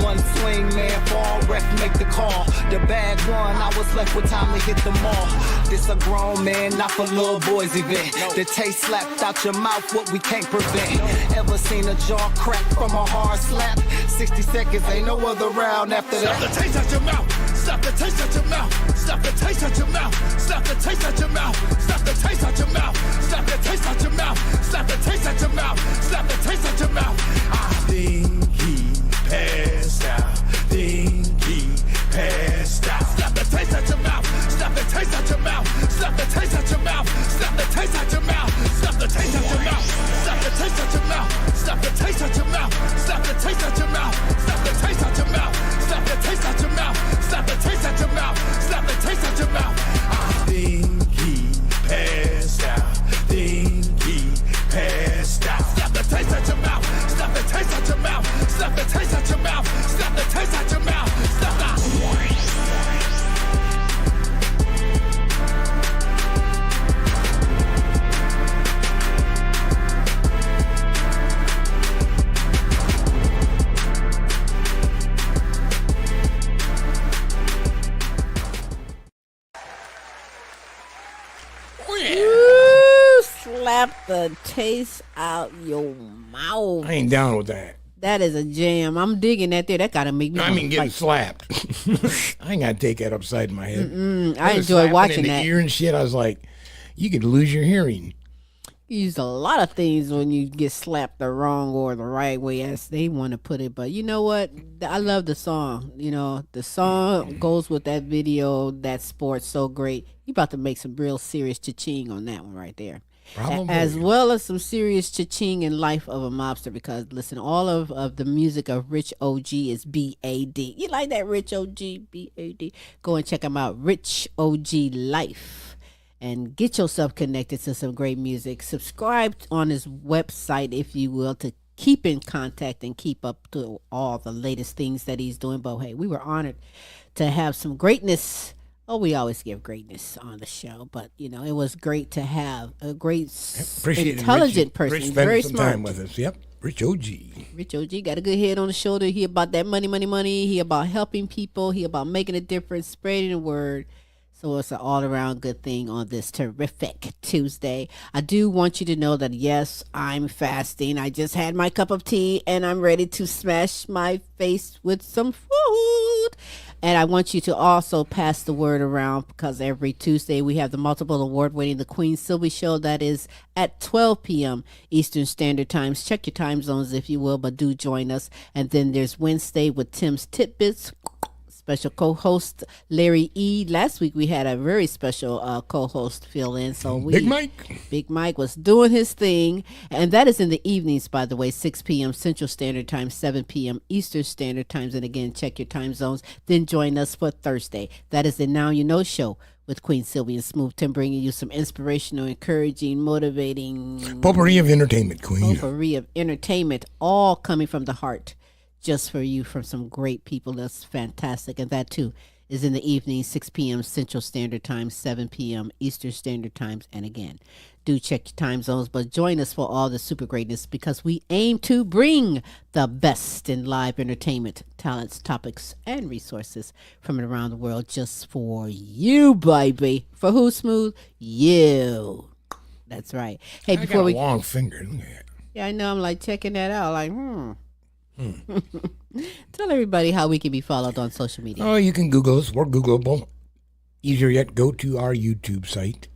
One swing, man, fall, ref make the call. The bag won, I was left with time to hit the mall. This a grown man, not for little boys event. The taste slapped out your mouth, what we can't prevent. Ever seen a jaw crack from a hard slap? 60 seconds, ain't no other round after that. Slap the taste out your mouth. Slap the taste out your mouth. Slap the taste out your mouth. Slap the taste out your mouth. Slap the taste out your mouth. Slap the taste out your mouth. Slap the taste out your mouth. Slap the taste out your mouth. I think he passed out. Think he passed out. Slap the taste out your mouth. Slap the taste out your mouth. Slap the taste out your mouth. Slap the taste out your mouth. Slap the taste out your mouth. Slap the taste out your mouth. Slap the taste out your mouth. Slap the taste out your mouth. Slap the taste out your mouth. Slap the taste out your mouth. Slap the taste out your mouth. Slap the taste out your mouth. I think he passed out. Think he passed out. Slap the taste out your mouth. Slap the taste out your mouth. Slap the taste out your mouth. Slap the taste out your mouth. Slap the. Ooh, slap the taste out your mouth. I ain't down with that. That is a jam. I'm digging that there. That gotta make me. I mean, getting slapped. I ain't gotta take that upside my head. I enjoy watching in the that. ear and shit. I was like, you could lose your hearing. You use a lot of things when you get slapped the wrong or the right way, as they want to put it. But you know what? I love the song. You know, the song goes with that video, that sport so great. You about to make some real serious cha-ching on that one right there. Probably. As well as some serious cha-ching in Life of a Mobster, because listen, all of the music of Rich OG is B-A-D. You like that, Rich OG? B-A-D. Go and check him out, Rich OG Life. And get yourself connected to some great music. Subscribe on his website, if you will, to keep in contact and keep up to all the latest things that he's doing. But hey, we were honored to have some greatness. Oh, we always give greatness on the show, but you know, it was great to have a great, intelligent person. Rich very some smart time with us. Yep, Rich OG. Rich OG got a good head on the shoulder. He about that money, money, money. He about helping people. He about making a difference, spreading the word. So it's an all-around good thing on this terrific Tuesday. I do want you to know that, yes, I'm fasting. I just had my cup of tea, and I'm ready to smash my face with some food. And I want you to also pass the word around, because every Tuesday we have the multiple award-winning The Queen Silvy Show. That is at 12 p.m. Eastern Standard Times. Check your time zones, if you will, but do join us. And then there's Wednesday with Tim's Tidbits. Special co-host Larry E. Last week we had a very special co-host fill in. So Big Mike was doing his thing, and that is in the evenings, by the way, 6 p.m. Central Standard Time, 7 p.m. Eastern Standard Times. And again, check your time zones. Then join us for Thursday. That is the Now You Know show with Queen Silvy and Smooth Tim, bringing you some inspirational, encouraging, motivating potpourri of entertainment, Queen. Potpourri of entertainment, all coming from the heart. Just for you, from some great people. That's fantastic. And that too is in the evening, 6 p.m. Central Standard Time, 7 p.m. Eastern Standard Times. And again, do check your time zones, but join us for all the super greatness, because we aim to bring the best in live entertainment, talents, topics, and resources from around the world just for you, baby. For who, Smooth? You. That's right. Hey, I got a long finger. Look at that. Yeah, I know. I'm like checking that out. Like, Tell everybody how we can be followed on social media. Oh, you can Google us. We're Googleable. Easier yet, go to our YouTube site,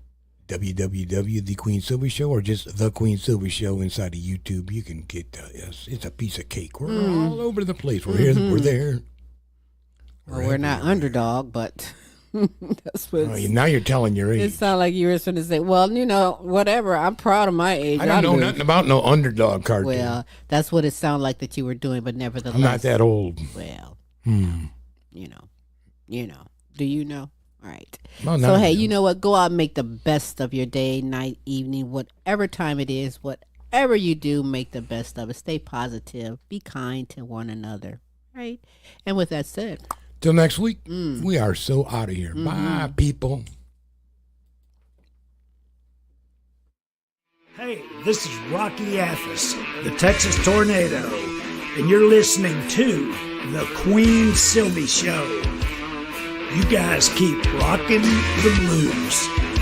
The Queen Silvy Show, or just The Queen Silvy Show inside of YouTube. You can get us. It's a piece of cake. We're all over the place. We're here. We're there. We're not underdog, but that's what. Now you're telling your age. It sounds like you were going to say, well, you know, whatever. I'm proud of my age. I don't know nothing about no underdog cartoon. Well, that's what it sounded like that you were doing, but nevertheless. I'm not that old. Well, you know. Do you know? All right. Well, so, hey, you know what? Go out and make the best of your day, night, evening, whatever time it is, whatever you do, make the best of it. Stay positive. Be kind to one another. Right? And with that said, till next week, we are so out of here. Bye, people. Hey, this is Rocky Athos, the Texas Tornado, and you're listening to the Queen Silvy Show. You guys keep rocking the blues.